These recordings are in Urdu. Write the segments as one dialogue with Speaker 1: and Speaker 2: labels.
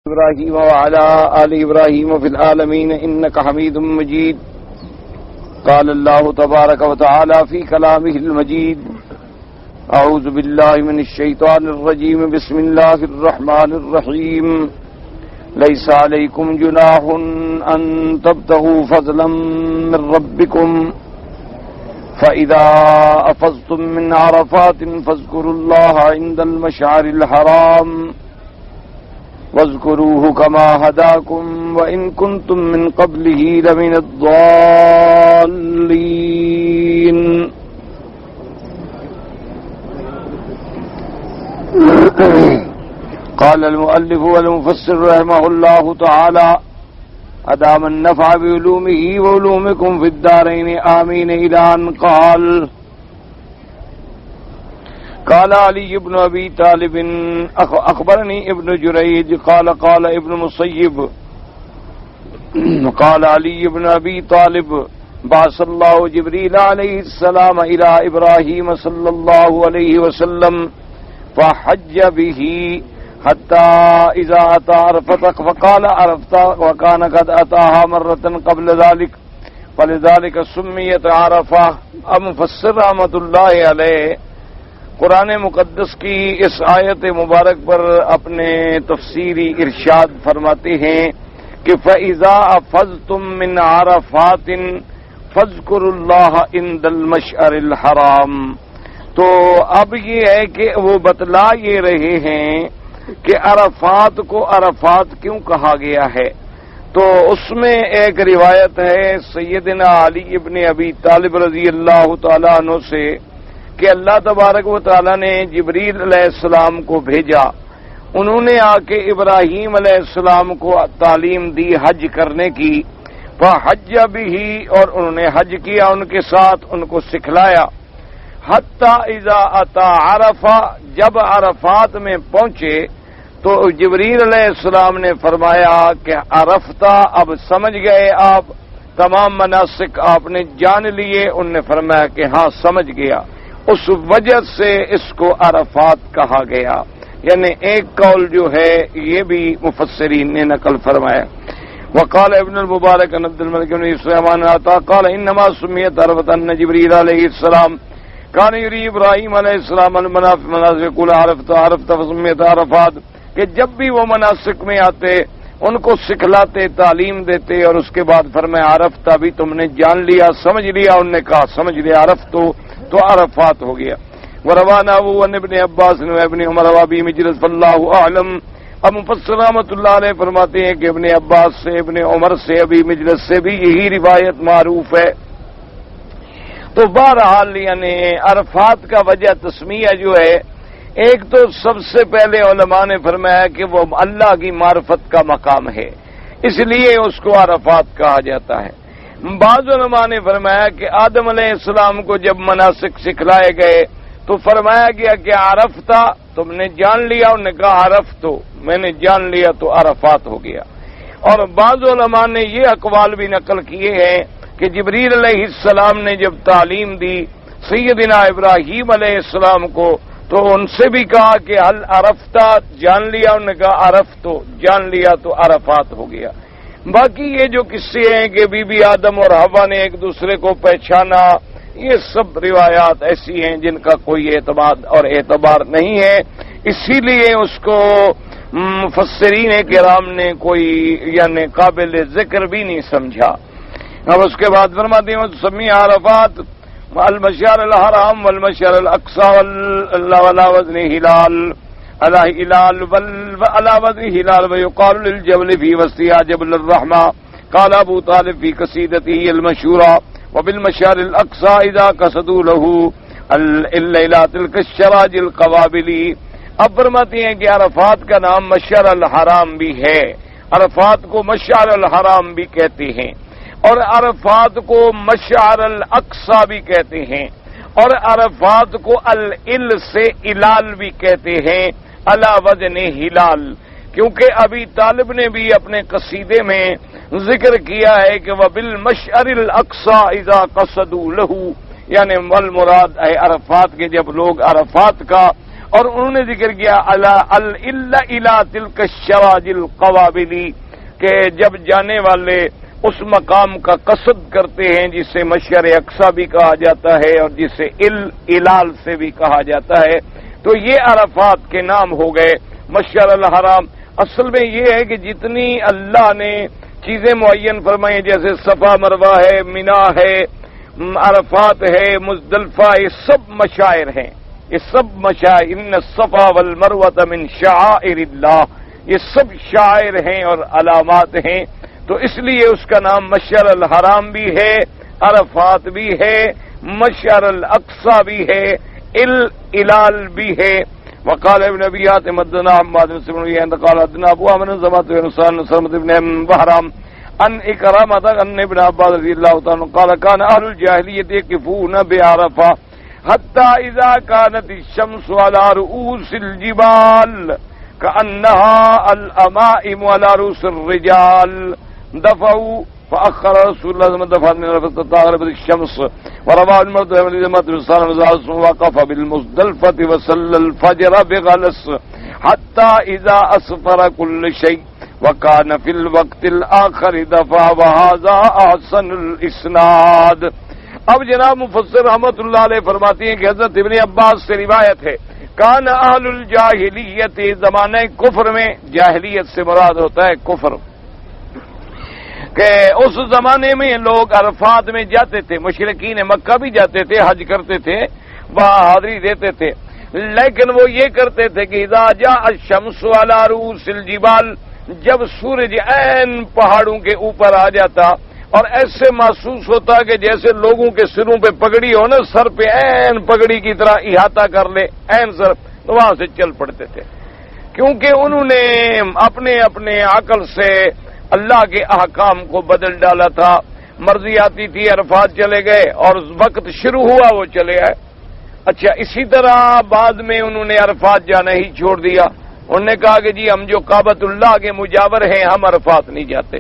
Speaker 1: إبراهيم وعلى آل إبراهيم في العالمين إنك حميد مجيد. قال الله تبارك وتعالى في كلامه المجيد: أعوذ بالله من الشيطان الرجيم. بسم الله الرحمن الرحيم. ليس عليكم جناح أن تبتغوا فضلا من ربكم فإذا أفضتم من عرفات فاذكروا الله عند المشعر الحرام واذكروه كما هداكم وإن كنتم من قبله لمن الضالين. قال المؤلف والمفسر رحمه الله تعالى: أدام النفع بعلومه وعلومكم في الدارين آمين. إلى أن قال علي بن أبي طالب: أخبرني ابن جريج قال ابن مصيب قال علي بن أبي طالب: بعث الله جبريل عليه السلام إلى إبراهيم صلى الله عليه وسلم فحج به حتى إذا أتى عرفة فقال: عرفت، وكان قد أتاها مرة قبل ذلك فلذلك سميت عرفة. مفسر رحمۃ اللہ علیہ قرآن مقدس کی اس آیت مبارک پر اپنے تفسیری ارشاد فرماتے ہیں کہ فَإِذَا أَفَضْتُم مِّنْ عَرَفَاتٍ فَاذْكُرُوا اللَّهَ عِندَ الْمَشْعَرِ الْحَرَامِ. تو اب یہ ہے کہ وہ بتلا یہ رہے ہیں کہ عرفات کو عرفات کیوں کہا گیا ہے. تو اس میں ایک روایت ہے سیدنا علی ابن ابی طالب رضی اللہ تعالیٰ عنہ سے کہ اللہ تبارک و تعالیٰ نے جبریل علیہ السلام کو بھیجا. انہوں نے آ کے ابراہیم علیہ السلام کو تعلیم دی حج کرنے کی. فحج بھی، اور انہوں نے حج کیا ان کے ساتھ، ان کو سکھلایا. حتی اذا اتا عرفہ، جب عرفات میں پہنچے تو جبریل علیہ السلام نے فرمایا کہ عرفتہ، اب سمجھ گئے آپ تمام مناسک آپ نے جان لیے؟ انہوں نے فرمایا کہ ہاں سمجھ گیا. اس وجہ سے اس کو عرفات کہا گیا. یعنی ایک قول جو ہے یہ بھی مفسرین نے نقل فرمایا. وقال ابن المبارک عن عبد الملک بن سلیمان عطا قال انما سمیت عرفۃ ان جبریل علیہ السلام کان یری ابراہیم علیہ السلام المناسک قال عرفت فسمیت عرفات، کہ جب بھی وہ مناسک میں آتے ان کو سکھلاتے، تعلیم دیتے، اور اس کے بعد فرمایا عرفتہ، بھی تم نے جان لیا، سمجھ لیا. انہوں نے کہا سمجھ لیا عرفت تو عرفات ہو گیا. وروانا عن ابن عباس و ابن عمر وابی مجلس فاللہ اعلم. اب مفسر رحمۃ اللہ علیہ فرماتے ہیں کہ ابن عباس سے، ابن عمر سے، ابی مجلس سے بھی یہی روایت معروف ہے. تو بہرحال یعنی عرفات کا وجہ تسمیہ جو ہے، ایک تو سب سے پہلے علماء نے فرمایا کہ وہ اللہ کی معرفت کا مقام ہے، اس لیے اس کو عرفات کہا جاتا ہے. بعض علماء نے فرمایا کہ آدم علیہ السلام کو جب مناسک سکھلائے گئے تو فرمایا گیا کہ عرفتہ، تم نے جان لیا. انہوں نے کہا عرفتو، میں نے جان لیا تو عرفات ہو گیا. اور بعض علماء نے یہ اقوال بھی نقل کیے ہیں کہ جبریل علیہ السلام نے جب تعلیم دی سیدنا ابراہیم علیہ السلام کو تو ان سے بھی کہا کہ حل عرفتہ، جان لیا. انہوں نے کہا عرفتو، جان لیا تو عرفات ہو گیا. باقی یہ جو قصے ہیں کہ بی بی آدم اور حوا نے ایک دوسرے کو پہچانا، یہ سب روایات ایسی ہیں جن کا کوئی اعتماد اور اعتبار نہیں ہے. اسی لیے اس کو مفسرین کرام نے کوئی یعنی قابل ذکر بھی نہیں سمجھا. اب اس کے بعد فرماتے ہیں سمی عرفات المشعر الحرام والمشعر الاقصى ولا وزن هلال على هلال وعلى وزن هلال ويقال للجبل في وسطها جبل الرحمة. قال ابو طالب في قصيدته المشهورة وبالمشعر الاقصى اذا قصدوا له الليلة تلك الشراج القوابلي. اب فرماتے ہیں کہ عرفات کا نام مشعر الحرام بھی ہے، عرفات کو مشعر الحرام بھی کہتے ہیں، اور عرفات کو مشعر الاقصی بھی کہتے ہیں، اور عرفات کو العل سے الال بھی کہتے ہیں، علی وزن ہلال. کیونکہ ابی طالب نے بھی اپنے قصیدے میں ذکر کیا ہے کہ وبالمشعر الاقصى اذا قصدوا له، یعنی والمراد ہے عرفات کے جب لوگ عرفات کا اور انہوں نے ذکر کیا الا تلک الشواج القوابلی کہ جب جانے والے اس مقام کا قصد کرتے ہیں جسے مشعر اقصی بھی کہا جاتا ہے اور جسے الال سے بھی کہا جاتا ہے، تو یہ عرفات کے نام ہو گئے۔ مشعر الحرام اصل میں یہ ہے کہ جتنی اللہ نے چیزیں معین فرمائی جیسے صفا مروہ ہے، مینا ہے، عرفات ہے، مزدلفہ، یہ سب مشاعر ہیں، یہ سب مشاعر، ان الصفا والمروہ من شعائر اللہ، یہ سب شاعر ہیں اور علامات ہیں، تو اس لیے اس کا نام مشعر الحرام بھی ہے، عرفات بھی ہے، مشعر الاقصی بھی ہے، الال بھی ہے۔ وقال ابن ابي حاتم حدثنا عماد بن سلمة قال حدثنا ابو عمرو زمات بن سلمة بن بهرام ان اكرمه ان ابن عباس رضي الله تعالى قال كان اهل الجاهليه يقفون بعرفه حتى اذا كانت الشمس على رؤوس الجبال كانها الامائم على رؤوس الرجال دفعوا فأخر رسول الله صلى الله عليه وسلم دفعا من غربت الشمس ورفع المرض وقف بالمزدلفة وصلى الفجر بغلس حتى إذا أصفر كل شيء وكان في الوقت الآخر دفع وهذا أحسن الإسناد۔ اب جناب مفسر رحمت اللہ علیہ فرماتی ہیں کہ حضرت ابن عباس سے روایت ہے کان اہل الجاہلیت، زمانہ کفر میں، جاہلیت سے مراد ہوتا ہے کفر، کہ اس زمانے میں لوگ عرفات میں جاتے تھے، مشرکین مکہ بھی جاتے تھے، حج کرتے تھے، وہاں حاضری دیتے تھے، لیکن وہ یہ کرتے تھے کہ اذا جاء الشمس علی رؤوس الجبال، جب سورج عین پہاڑوں کے اوپر آ جاتا اور ایسے محسوس ہوتا کہ جیسے لوگوں کے سروں پہ پگڑی ہو نا، سر پہ عین پگڑی کی طرح احاطہ کر لے عین سر، تو وہاں سے چل پڑتے تھے، کیونکہ انہوں نے اپنے اپنے عقل سے اللہ کے احکام کو بدل ڈالا تھا، مرضی آتی تھی عرفات چلے گئے اور وقت شروع ہوا وہ چلے آئے۔ اچھا، اسی طرح بعد میں انہوں نے عرفات جانا ہی چھوڑ دیا، انہوں نے کہا کہ جی ہم جو کعبۃ اللہ کے مجاور ہیں ہم عرفات نہیں جاتے،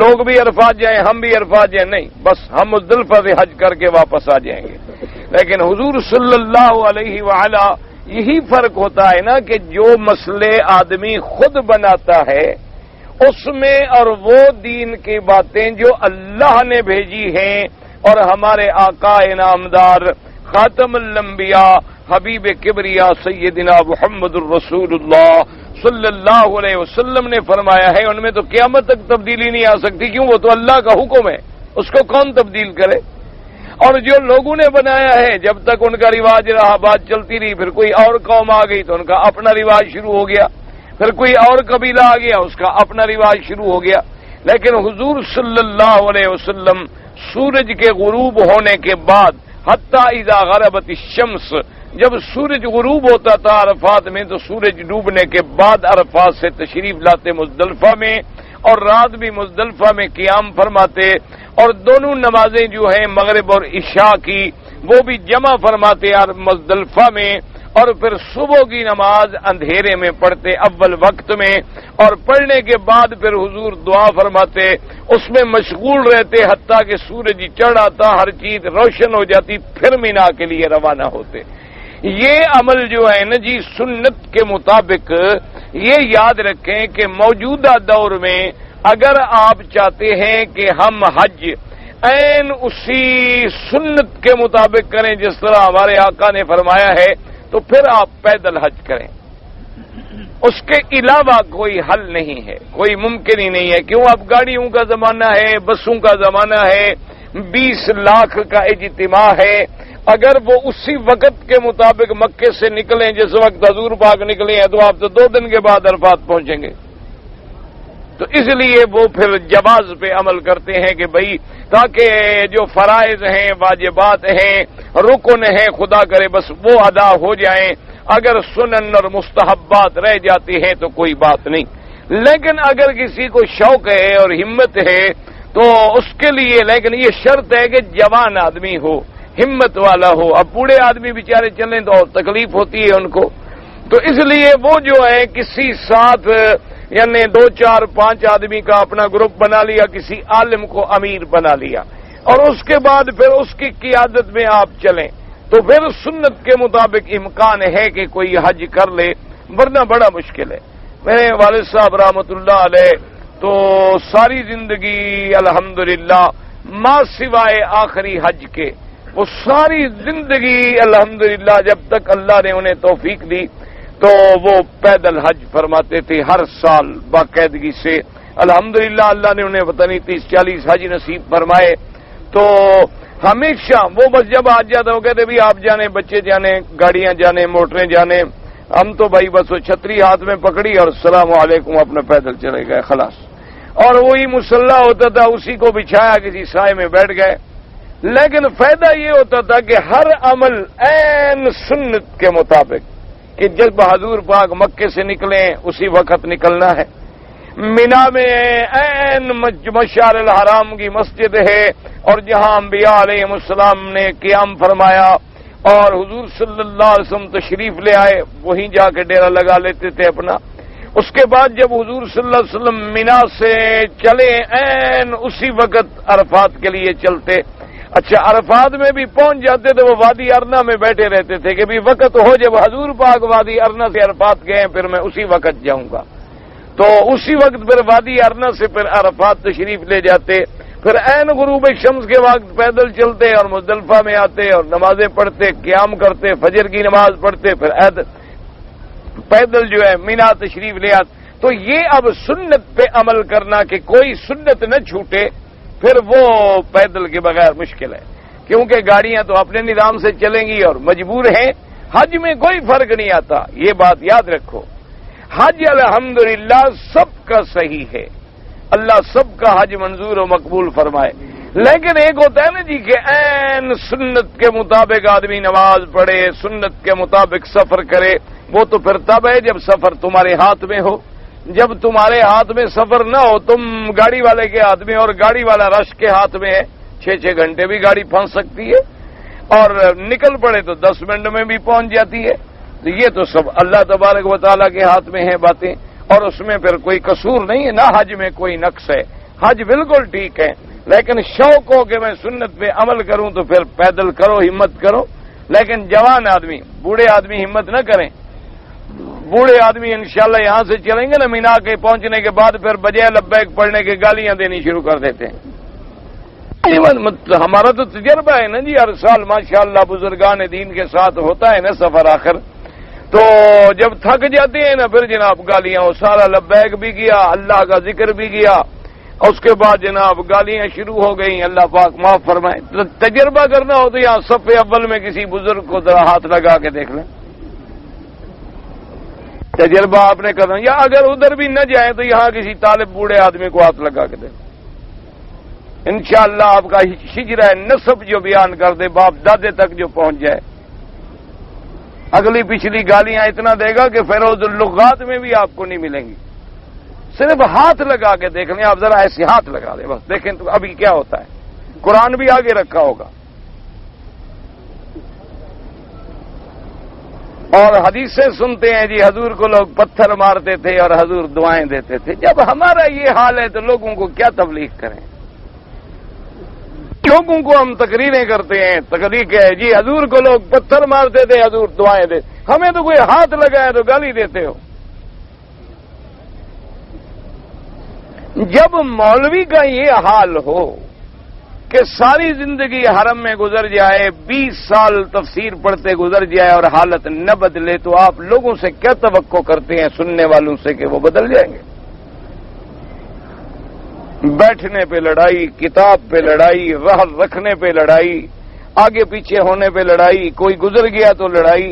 Speaker 1: لوگ بھی عرفات جائیں ہم بھی عرفات جائیں، نہیں، بس ہم مزدلفہ سے حج کر کے واپس آ جائیں گے۔ لیکن حضور صلی اللہ علیہ وآلہ، یہی فرق ہوتا ہے نا کہ جو مسئلے آدمی خود بناتا ہے اس میں اور وہ دین کی باتیں جو اللہ نے بھیجی ہیں اور ہمارے آقا انعامدار خاتم الانبیاء حبیب کبریا سیدنا محمد الرسول اللہ صلی اللہ علیہ وسلم نے فرمایا ہے، ان میں تو قیامت تک تبدیلی نہیں آ سکتی، کیوں؟ وہ تو اللہ کا حکم ہے، اس کو کون تبدیل کرے؟ اور جو لوگوں نے بنایا ہے جب تک ان کا رواج رہا، بات چلتی رہی، پھر کوئی اور قوم آ گئی تو ان کا اپنا رواج شروع ہو گیا، پھر کوئی اور قبیلہ آ گیا اس کا اپنا رواج شروع ہو گیا۔ لیکن حضور صلی اللہ علیہ وسلم سورج کے غروب ہونے کے بعد حتی اذا غربت الشمس، جب سورج غروب ہوتا تھا عرفات میں تو سورج ڈوبنے کے بعد عرفات سے تشریف لاتے مزدلفہ میں، اور رات بھی مزدلفہ میں قیام فرماتے، اور دونوں نمازیں جو ہیں مغرب اور عشاء کی وہ بھی جمع فرماتے مزدلفہ میں، اور پھر صبح کی نماز اندھیرے میں پڑھتے اول وقت میں، اور پڑھنے کے بعد پھر حضور دعا فرماتے، اس میں مشغول رہتے حتیٰ کہ سورج چڑھ آتا، ہر چیز روشن ہو جاتی، پھر مینا کے لیے روانہ ہوتے۔ یہ عمل جو ہے نا جی سنت کے مطابق، یہ یاد رکھیں کہ موجودہ دور میں اگر آپ چاہتے ہیں کہ ہم حج عین اسی سنت کے مطابق کریں جس طرح ہمارے آقا نے فرمایا ہے، تو پھر آپ پیدل حج کریں، اس کے علاوہ کوئی حل نہیں ہے، کوئی ممکن ہی نہیں ہے، کیوں؟ اب گاڑیوں کا زمانہ ہے، بسوں کا زمانہ ہے، 20 لاکھ کا اجتماع ہے، اگر وہ اسی وقت کے مطابق مکے سے نکلیں جس وقت حضور پاک نکلے ہیں تو آپ تو 2 دن کے بعد عرفات پہنچیں گے، تو اس لیے وہ پھر جواز پہ عمل کرتے ہیں کہ بھئی تاکہ جو فرائض ہیں، واجبات ہیں، رکن ہیں، خدا کرے بس وہ ادا ہو جائیں، اگر سنن اور مستحبات رہ جاتی ہیں تو کوئی بات نہیں، لیکن اگر کسی کو شوق ہے اور ہمت ہے تو اس کے لیے، لیکن یہ شرط ہے کہ جوان آدمی ہو، ہمت والا ہو، اب بوڑھے آدمی بیچارے چلیں تو اور تکلیف ہوتی ہے ان کو، تو اس لیے وہ جو ہے کسی ساتھ یعنی 2 4 5 آدمی کا اپنا گروپ بنا لیا، کسی عالم کو امیر بنا لیا، اور اس کے بعد پھر اس کی قیادت میں آپ چلیں، تو پھر سنت کے مطابق امکان ہے کہ کوئی حج کر لے، ورنہ بڑا مشکل ہے۔ میرے والد صاحب رحمۃ اللہ علیہ تو ساری زندگی الحمدللہ ماں سوائے آخری حج کے، وہ ساری زندگی الحمدللہ جب تک اللہ نے انہیں توفیق دی تو وہ پیدل حج فرماتے تھے ہر سال باقاعدگی سے۔ الحمدللہ اللہ نے انہیں پتہ نہیں 30-40 حج نصیب فرمائے۔ تو ہمیشہ وہ بس جب آ جاتا وہ کہتے بھی آپ جانے، بچے جانے، گاڑیاں جانے، موٹریں جانے، ہم تو بھائی بس وہ چھتری ہاتھ میں پکڑی اور السلام علیکم اپنے پیدل چلے گئے، خلاص۔ اور وہی مصلی ہوتا تھا، اسی کو بچھایا، کسی سائے میں بیٹھ گئے۔ لیکن فائدہ یہ ہوتا تھا کہ ہر عمل عین سنت کے مطابق، کہ جب حضور پاک مکے سے نکلیں اسی وقت نکلنا ہے۔ مینا میں عین مشعر الحرام کی مسجد ہے، اور جہاں انبیاء علیہ السلام نے قیام فرمایا اور حضور صلی اللہ علیہ وسلم تشریف لے آئے، وہیں جا کے ڈیرا لگا لیتے تھے اپنا۔ اس کے بعد جب حضور صلی اللہ علیہ وسلم مینا سے چلے عین اسی وقت عرفات کے لیے چلتے۔ اچھا، عرفات میں بھی پہنچ جاتے تھے، وہ وادی ارنا میں بیٹھے رہتے تھے کہ بھی وقت ہو جب حضور پاک وادی ارنا سے عرفات گئے پھر میں اسی وقت جاؤں گا۔ تو اسی وقت پھر وادی ارنا سے پھر عرفات تشریف لے جاتے، پھر عین غروب شمس کے وقت پیدل چلتے اور مزدلفہ میں آتے اور نمازیں پڑھتے، قیام کرتے، فجر کی نماز پڑھتے، پھر پیدل جو ہے مینا تشریف لے آتے۔ تو یہ اب سنت پہ عمل کرنا کہ کوئی سنت نہ چھوٹے، پھر وہ پیدل کے بغیر مشکل ہے، کیونکہ گاڑیاں تو اپنے نظام سے چلیں گی اور مجبور ہیں۔ حج میں کوئی فرق نہیں آتا، یہ بات یاد رکھو۔ حج الحمدللہ سب کا صحیح ہے، اللہ سب کا حج منظور و مقبول فرمائے۔ لیکن ایک ہوتا ہے نا جی کہ عین سنت کے مطابق آدمی نماز پڑھے، سنت کے مطابق سفر کرے، وہ تو پھر تب ہے جب سفر تمہارے ہاتھ میں ہو۔ جب تمہارے ہاتھ میں سفر نہ ہو، تم گاڑی والے کے ہاتھ میں، اور گاڑی والا رش کے ہاتھ میں ہے، 6-6 گھنٹے بھی گاڑی پھنس سکتی ہے، اور نکل پڑے تو 10 منٹ میں بھی پہنچ جاتی ہے۔ تو یہ تو سب اللہ تبارک و تعالیٰ کے ہاتھ میں ہیں باتیں، اور اس میں پھر کوئی قصور نہیں ہے، نہ حج میں کوئی نقص ہے، حج بالکل ٹھیک ہے۔ لیکن شوق ہو کہ میں سنت پہ عمل کروں تو پھر پیدل کرو، ہمت کرو۔ لیکن جوان آدمی، بوڑھے آدمی ہمت نہ کریں۔ بوڑھے آدمی انشاءاللہ یہاں سے چلیں گے نا، مینا کے پہنچنے کے بعد پھر بجائے لبیک پڑھنے کے گالیاں دینی شروع کر دیتے ہیں۔ ہمارا تو تجربہ ہے نا جی، ہر سال ماشاءاللہ بزرگان دین کے ساتھ ہوتا ہے نا سفر آخر، تو جب تھک جاتے ہیں نا پھر جناب گالیاں، وہ سارا لبیک بھی کیا، اللہ کا ذکر بھی کیا، اور اس کے بعد جناب گالیاں شروع ہو گئیں، اللہ پاک معاف فرمائے۔ تجربہ کرنا ہو تو یہاں صف اول میں کسی بزرگ کو ذرا ہاتھ لگا کے دیکھ لیں، تجربہ آپ نے کرنا، یا اگر ادھر بھی نہ جائیں تو یہاں کسی طالب بوڑھے آدمی کو ہاتھ لگا کے دیں، انشاءاللہ آپ کا شجرہ نسب جو بیان کر دے، باپ دادے تک جو پہنچ جائے۔ اگلی پچھلی گالیاں اتنا دے گا کہ فیروز اللغات میں بھی آپ کو نہیں ملیں گی۔ صرف ہاتھ لگا کے دیکھ لیں، آپ ذرا ایسے ہاتھ لگا دیں بس، دیکھیں تو ابھی کیا ہوتا ہے۔ قرآن بھی آگے رکھا ہوگا، اور حدیثیں سنتے ہیں جی حضور کو لوگ پتھر مارتے تھے اور حضور دعائیں دیتے تھے۔ جب ہمارا یہ حال ہے تو لوگوں کو کیا تبلیغ کریں؟ لوگوں کو ہم تقریریں کرتے ہیں، تقریر کیا ہے جی حضور کو لوگ پتھر مارتے تھے، حضور دعائیں دیتے، ہمیں تو کوئی ہاتھ لگائے تو گالی دیتے ہو۔ جب مولوی کا یہ حال ہو کہ ساری زندگی حرم میں گزر جائے، 20 سال تفسیر پڑھتے گزر جائے اور حالت نہ بدلے، تو آپ لوگوں سے کیا توقع کرتے ہیں سننے والوں سے کہ وہ بدل جائیں گے؟ بیٹھنے پہ لڑائی، کتاب پہ لڑائی، راہ رکھنے پہ لڑائی، آگے پیچھے ہونے پہ لڑائی، کوئی گزر گیا تو لڑائی،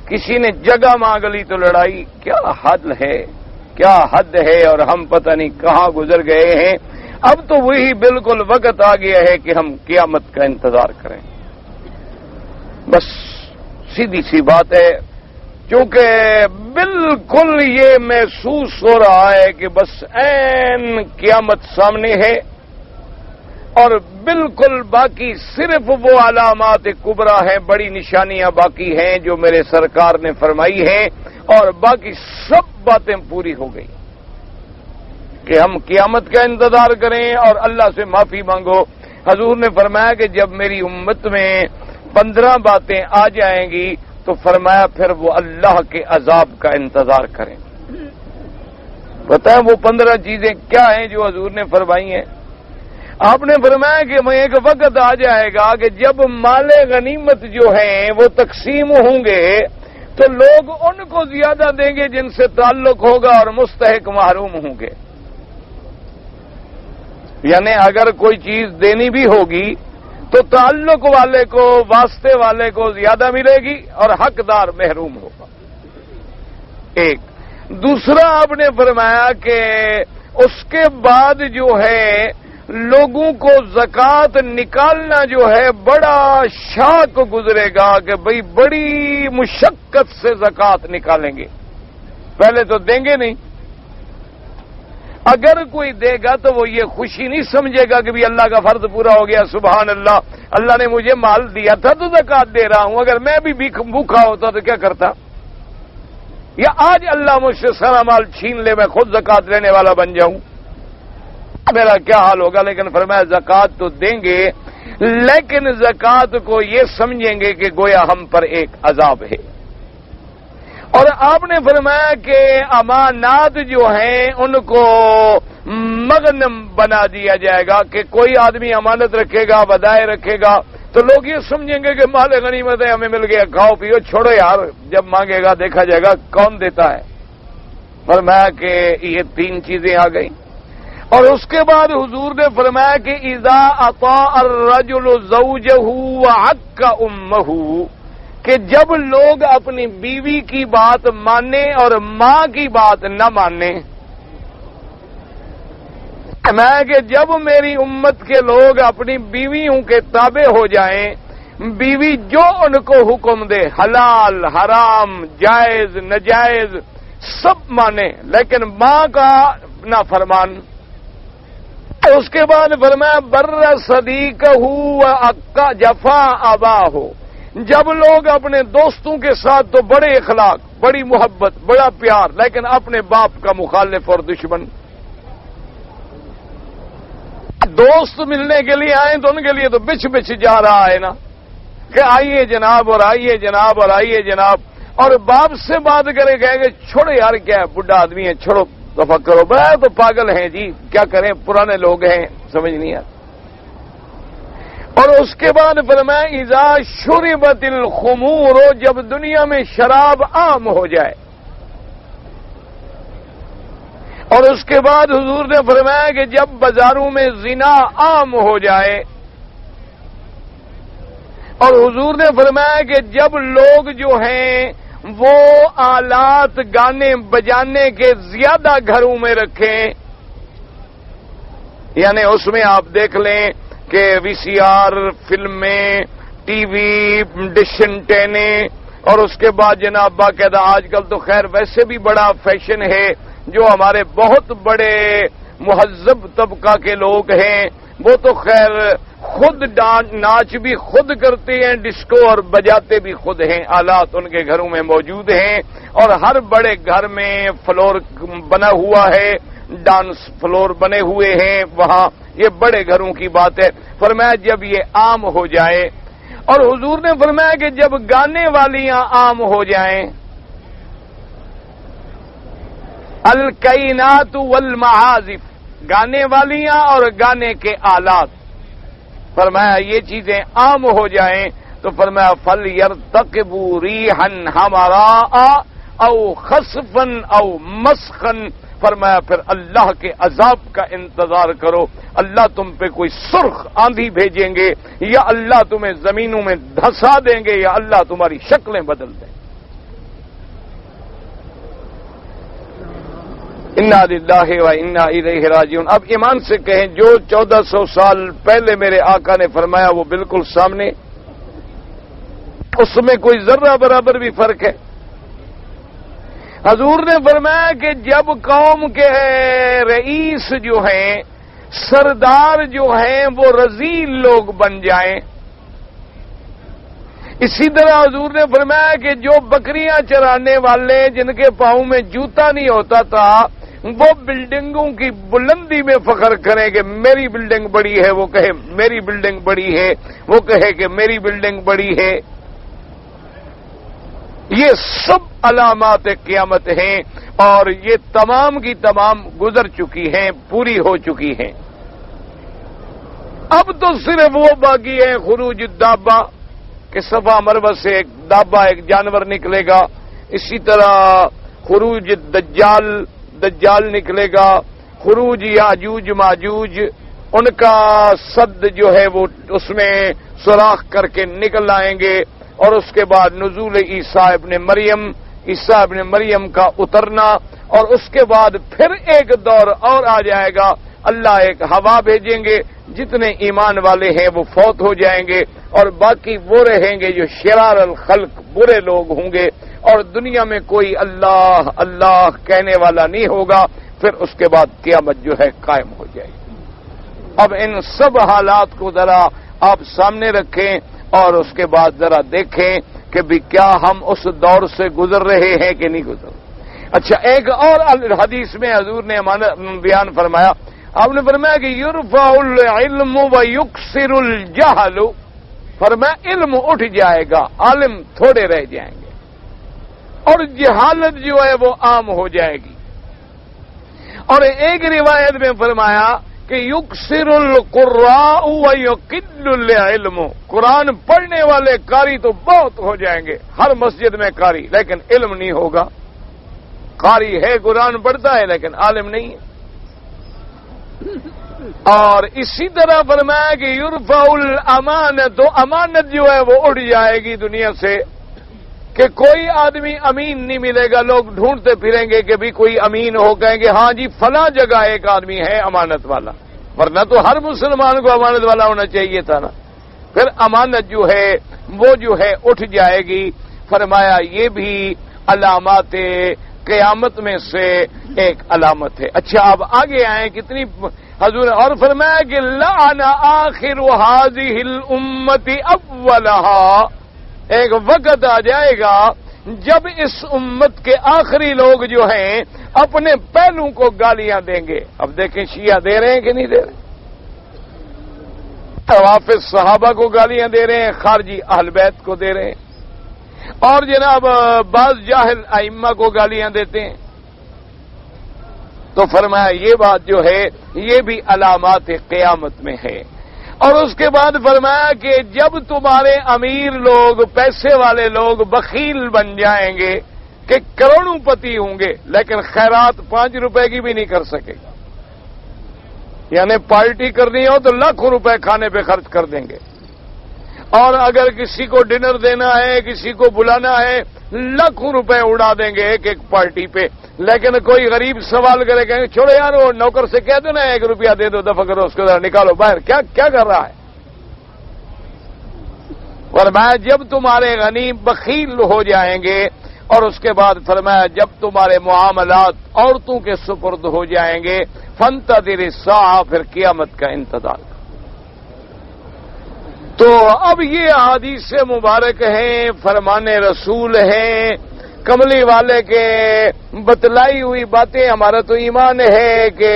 Speaker 1: کسی نے جگہ مانگ لی تو لڑائی۔ کیا حد ہے، کیا حد ہے، اور ہم پتہ نہیں کہاں گزر گئے ہیں۔ اب تو وہی بالکل وقت آ گیا ہے کہ ہم قیامت کا انتظار کریں، بس سیدھی سی بات ہے۔ کیونکہ بالکل یہ محسوس ہو رہا ہے کہ بس عین قیامت سامنے ہے، اور بالکل باقی صرف وہ علامات کبریٰ ہیں، بڑی نشانیاں باقی ہیں جو میرے سرکار نے فرمائی ہیں، اور باقی سب باتیں پوری ہو گئی کہ ہم قیامت کا انتظار کریں اور اللہ سے معافی مانگو۔ حضور نے فرمایا کہ جب میری امت میں 15 باتیں آ جائیں گی تو فرمایا پھر وہ اللہ کے عذاب کا انتظار کریں. پتہ ہے وہ 15 چیزیں کیا ہیں جو حضور نے فرمائی ہیں؟ آپ نے فرمایا کہ میں ایک وقت آ جائے گا کہ جب مال غنیمت جو ہیں وہ تقسیم ہوں گے تو لوگ ان کو زیادہ دیں گے جن سے تعلق ہوگا اور مستحق محروم ہوں گے. یعنی اگر کوئی چیز دینی بھی ہوگی تو تعلق والے کو، واسطے والے کو زیادہ ملے گی اور حقدار محروم ہوگا. ایک دوسرا آپ نے فرمایا کہ اس کے بعد جو ہے لوگوں کو زکوٰۃ نکالنا جو ہے بڑا شاق گزرے گا کہ بھئی بڑی مشقت سے زکوٰۃ نکالیں گے. پہلے تو دیں گے نہیں. اگر کوئی دے گا تو وہ یہ خوشی نہیں سمجھے گا کہ بھی اللہ کا فرض پورا ہو گیا، سبحان اللہ، اللہ نے مجھے مال دیا تھا تو زکوٰۃ دے رہا ہوں. اگر میں بھی بھوکا ہوتا تو کیا کرتا؟ یا آج اللہ مجھ سے سارا مال چھین لے، میں خود زکوٰۃ لینے والا بن جاؤں، میرا کیا حال ہوگا؟ لیکن فرمایا زکوٰۃ تو دیں گے، لیکن زکوٰۃ کو یہ سمجھیں گے کہ گویا ہم پر ایک عذاب ہے. اور آپ نے فرمایا کہ امانات جو ہیں ان کو مغنم بنا دیا جائے گا کہ کوئی آدمی امانت رکھے گا، ودائع رکھے گا تو لوگ یہ سمجھیں گے کہ مال غنیمت ہے، ہمیں مل گیا، کھاؤ پیو، چھوڑو یار، جب مانگے گا دیکھا جائے گا کون دیتا ہے. فرمایا کہ یہ 3 چیزیں آ گئیں. اور اس کے بعد حضور نے فرمایا کہ اذا اطاع الرجل زوجہ وعق امہ، کہ جب لوگ اپنی بیوی کی بات مانیں اور ماں کی بات نہ مانیں. میں کہ جب میری امت کے لوگ اپنی بیویوں کے تابع ہو جائیں، بیوی جو ان کو حکم دے، حلال حرام جائز ناجائز سب مانے، لیکن ماں کا نافرمان. اس کے بعد فرمایا بر صدیقہ وعقا جفا اباہ، جب لوگ اپنے دوستوں کے ساتھ تو بڑے اخلاق، بڑی محبت، بڑا پیار، لیکن اپنے باپ کا مخالف اور دشمن. دوست ملنے کے لیے آئیں تو ان کے لیے تو بچھ بچھ جا رہا ہے نا کہ آئیے جناب اور آئیے جناب اور آئیے جناب، اور باپ سے بات کرے کہیں گے چھوڑو یار، کیا ہے بڈھا آدمی ہے، چھوڑو دفع کرو، بڑا تو پاگل ہیں جی، کیا کریں پرانے لوگ ہیں، سمجھ نہیں آتا. اور اس کے بعد فرمایا اذا شربت الخمور، جب دنیا میں شراب عام ہو جائے. اور اس کے بعد حضور نے فرمایا کہ جب بازاروں میں زنا عام ہو جائے. اور حضور نے فرمایا کہ جب لوگ جو ہیں وہ آلات گانے بجانے کے زیادہ گھروں میں رکھیں، یعنی اس میں آپ دیکھ لیں کہ وی سی آر فلمیں، ٹی وی ڈش انٹینے، اور اس کے بعد جناب باقاعدہ آج کل تو خیر ویسے بھی بڑا فیشن ہے، جو ہمارے بہت بڑے مہذب طبقہ کے لوگ ہیں وہ تو خیر خود ناچ بھی خود کرتے ہیں، ڈسکو، اور بجاتے بھی خود ہیں، آلات ان کے گھروں میں موجود ہیں. اور ہر بڑے گھر میں فلور بنا ہوا ہے، ڈانس فلور بنے ہوئے ہیں وہاں، یہ بڑے گھروں کی بات ہے. فرمایا جب یہ عام ہو جائے. اور حضور نے فرمایا کہ جب گانے والیاں عام ہو جائیں، الکائنات والمعازف، گانے والیاں اور گانے کے آلات، فرمایا یہ چیزیں عام ہو جائیں تو فرمایا فَلْيَرْتَقِبُوا رِيحًا حَمَرَاءَ او خَصْفًا او مَسْخًا، فرمایا پھر اللہ کے عذاب کا انتظار کرو. اللہ تم پہ کوئی سرخ آندھی بھیجیں گے، یا اللہ تمہیں زمینوں میں دھسا دیں گے، یا اللہ تمہاری شکلیں بدل دیں. انا للہ و انا الیہ راجعون. اب ایمان سے کہیں جو 1400 سال پہلے میرے آقا نے فرمایا وہ بالکل سامنے، اس میں کوئی ذرہ برابر بھی فرق ہے. حضور نے فرمایا کہ جب قوم کے رئیس جو ہیں، سردار جو ہیں وہ رذیل لوگ بن جائیں. اسی طرح حضور نے فرمایا کہ جو بکریاں چرانے والے جن کے پاؤں میں جوتا نہیں ہوتا تھا وہ بلڈنگوں کی بلندی میں فخر کریں کہ میری بلڈنگ بڑی ہے، وہ کہے میری بلڈنگ بڑی ہے، وہ کہے کہ میری بلڈنگ بڑی ہے۔ یہ سب علامات قیامت ہیں اور یہ تمام کی تمام گزر چکی ہیں، پوری ہو چکی ہیں۔ اب تو صرف وہ باقی ہے خروج الدابہ کہ صفا مروہ سے ایک دابہ، ایک جانور نکلے گا۔ اسی طرح خروج دجال نکلے گا، خروج یاجوج ماجوج، ان کا صد جو ہے وہ اس میں سوراخ کر کے نکل آئیں گے، اور اس کے بعد نزول عیسیٰ ابن مریم کا اترنا، اور اس کے بعد پھر ایک دور اور آ جائے گا، اللہ ایک ہوا بھیجیں گے، جتنے ایمان والے ہیں وہ فوت ہو جائیں گے، اور باقی وہ رہیں گے جو شرار الخلق برے لوگ ہوں گے، اور دنیا میں کوئی اللہ اللہ کہنے والا نہیں ہوگا۔ پھر اس کے بعد قیامت جو ہے قائم ہو جائے گی۔ اب ان سب حالات کو ذرا آپ سامنے رکھیں اور اس کے بعد ذرا دیکھیں کہ بھی کیا ہم اس دور سے گزر رہے ہیں کہ نہیں گزر۔ اچھا، ایک اور حدیث میں حضور نے بیان فرمایا، آپ نے فرمایا کہ یرفع العلم ویکثر الجہل، فرمایا علم اٹھ جائے گا، عالم تھوڑے رہ جائیں گے، اور جہالت جو ہے وہ عام ہو جائے گی۔ اور ایک روایت میں فرمایا کہ یکثر القراء ویقل العلم، قرآن پڑھنے والے قاری تو بہت ہو جائیں گے، ہر مسجد میں قاری، لیکن علم نہیں ہوگا۔ قاری ہے، قرآن پڑھتا ہے، لیکن عالم نہیں ہے۔ اور اسی طرح فرمایا کہ یرفع الامانت، امانت جو ہے وہ اٹھ جائے گی دنیا سے، کہ کوئی آدمی امین نہیں ملے گا، لوگ ڈھونڈتے پھریں گے کہ بھی کوئی امین ہو، کہیں گے ہاں جی فلاں جگہ ایک آدمی ہے امانت والا، ورنہ تو ہر مسلمان کو امانت والا ہونا چاہیے تھا نا۔ پھر امانت جو ہے وہ جو ہے اٹھ جائے گی۔ فرمایا یہ بھی علامات قیامت میں سے ایک علامت ہے۔ اچھا، اب آگے آئیں کتنی حضور، اور فرمایا کہ لعن آخر هذه الامت اولها، ایک وقت آ جائے گا جب اس امت کے آخری لوگ جو ہیں اپنے پہلوں کو گالیاں دیں گے۔ اب دیکھیں شیعہ دے رہے ہیں کہ نہیں دے رہے، روافض صحابہ کو گالیاں دے رہے ہیں، خارجی اہل بیت کو دے رہے ہیں، اور جناب بعض جاہل ائمہ کو گالیاں دیتے ہیں۔ تو فرمایا یہ بات جو ہے یہ بھی علامات قیامت میں ہے۔ اور اس کے بعد فرمایا کہ جب تمہارے امیر لوگ، پیسے والے لوگ بخیل بن جائیں گے کہ کروڑوں پتی ہوں گے لیکن خیرات 5 روپے کی بھی نہیں کر سکے گا، یعنی پارٹی کرنی ہو تو لاکھوں روپے کھانے پہ خرچ کر دیں گے، اور اگر کسی کو ڈنر دینا ہے، کسی کو بلانا ہے، لاکھوں روپے اڑا دیں گے ایک ایک پارٹی پہ۔ لیکن کوئی غریب سوال کرے، کہیں چھوڑے یار وہ نوکر سے کہہ دو نا 1 روپیہ دے دو، دفع کرو اس کو ذرا نکالو باہر، کیا کر رہا ہے۔ فرمایا جب تمہارے غنی بخیل ہو جائیں گے، اور اس کے بعد فرمایا جب تمہارے معاملات عورتوں کے سپرد ہو جائیں گے، فانتظر الساعہ، پھر قیامت کا انتظار۔ تو اب یہ احادیث مبارک ہیں، فرمان رسول ہیں، کملی والے کے بتلائی ہوئی باتیں۔ ہمارا تو ایمان ہے کہ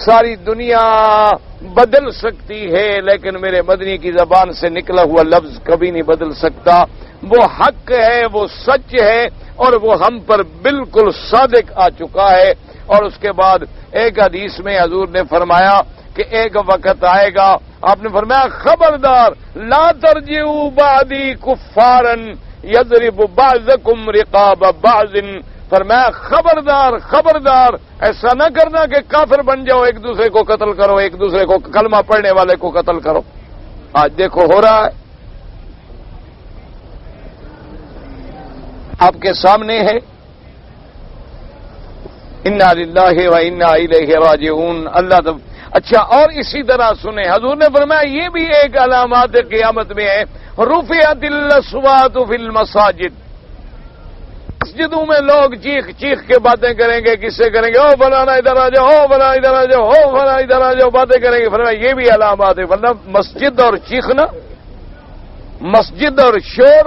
Speaker 1: ساری دنیا بدل سکتی ہے، لیکن میرے مدنی کی زبان سے نکلا ہوا لفظ کبھی نہیں بدل سکتا۔ وہ حق ہے، وہ سچ ہے، اور وہ ہم پر بالکل صادق آ چکا ہے۔ اور اس کے بعد ایک حدیث میں حضور نے فرمایا کہ ایک وقت آئے گا، آپ نے فرمایا خبردار لا ترجعوا بعدی کفارا یضرب بعضکم رقاب بعض، فرمایا خبردار ایسا نہ کرنا کہ کافر بن جاؤ، ایک دوسرے کو قتل کرو، ایک دوسرے کو کلمہ پڑھنے والے کو قتل کرو۔ آج دیکھو ہو رہا ہے، آپ کے سامنے ہے۔ انا للہ و انا الیہ راجعون۔ اللہ اچھا، اور اسی طرح سنیں، حضور نے فرمایا یہ بھی ایک علامات قیامت میں ہے، رفعت الاصوات فی المساجد، مسجدوں میں لوگ چیخ کے باتیں کریں گے، کس سے کریں گے؟ او فلانا ادھر آ جاؤ، او فلانا ادھر آ جاؤ، او فلانا ادھر آ جاؤ، باتیں کریں گے۔ فرمایا یہ بھی علامات ہے، ورنہ مسجد اور چیخنا، مسجد اور شور،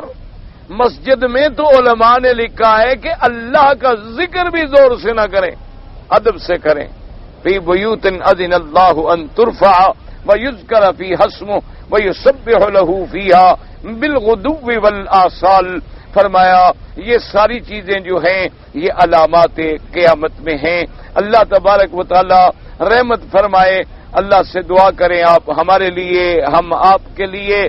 Speaker 1: مسجد میں تو علماء نے لکھا ہے کہ اللہ کا ذکر بھی زور سے نہ کریں، ادب سے کریں. فی بیوت اذن اللہ ان ترفع ویذکر فیہا اسمہ ویسبح لہ فیہا بالغدو والآصال. فرمایا یہ ساری چیزیں جو ہیں یہ علامات قیامت میں ہیں. اللہ تبارک و تعالی رحمت فرمائے. اللہ سے دعا کریں آپ ہمارے لیے، ہم آپ کے لیے.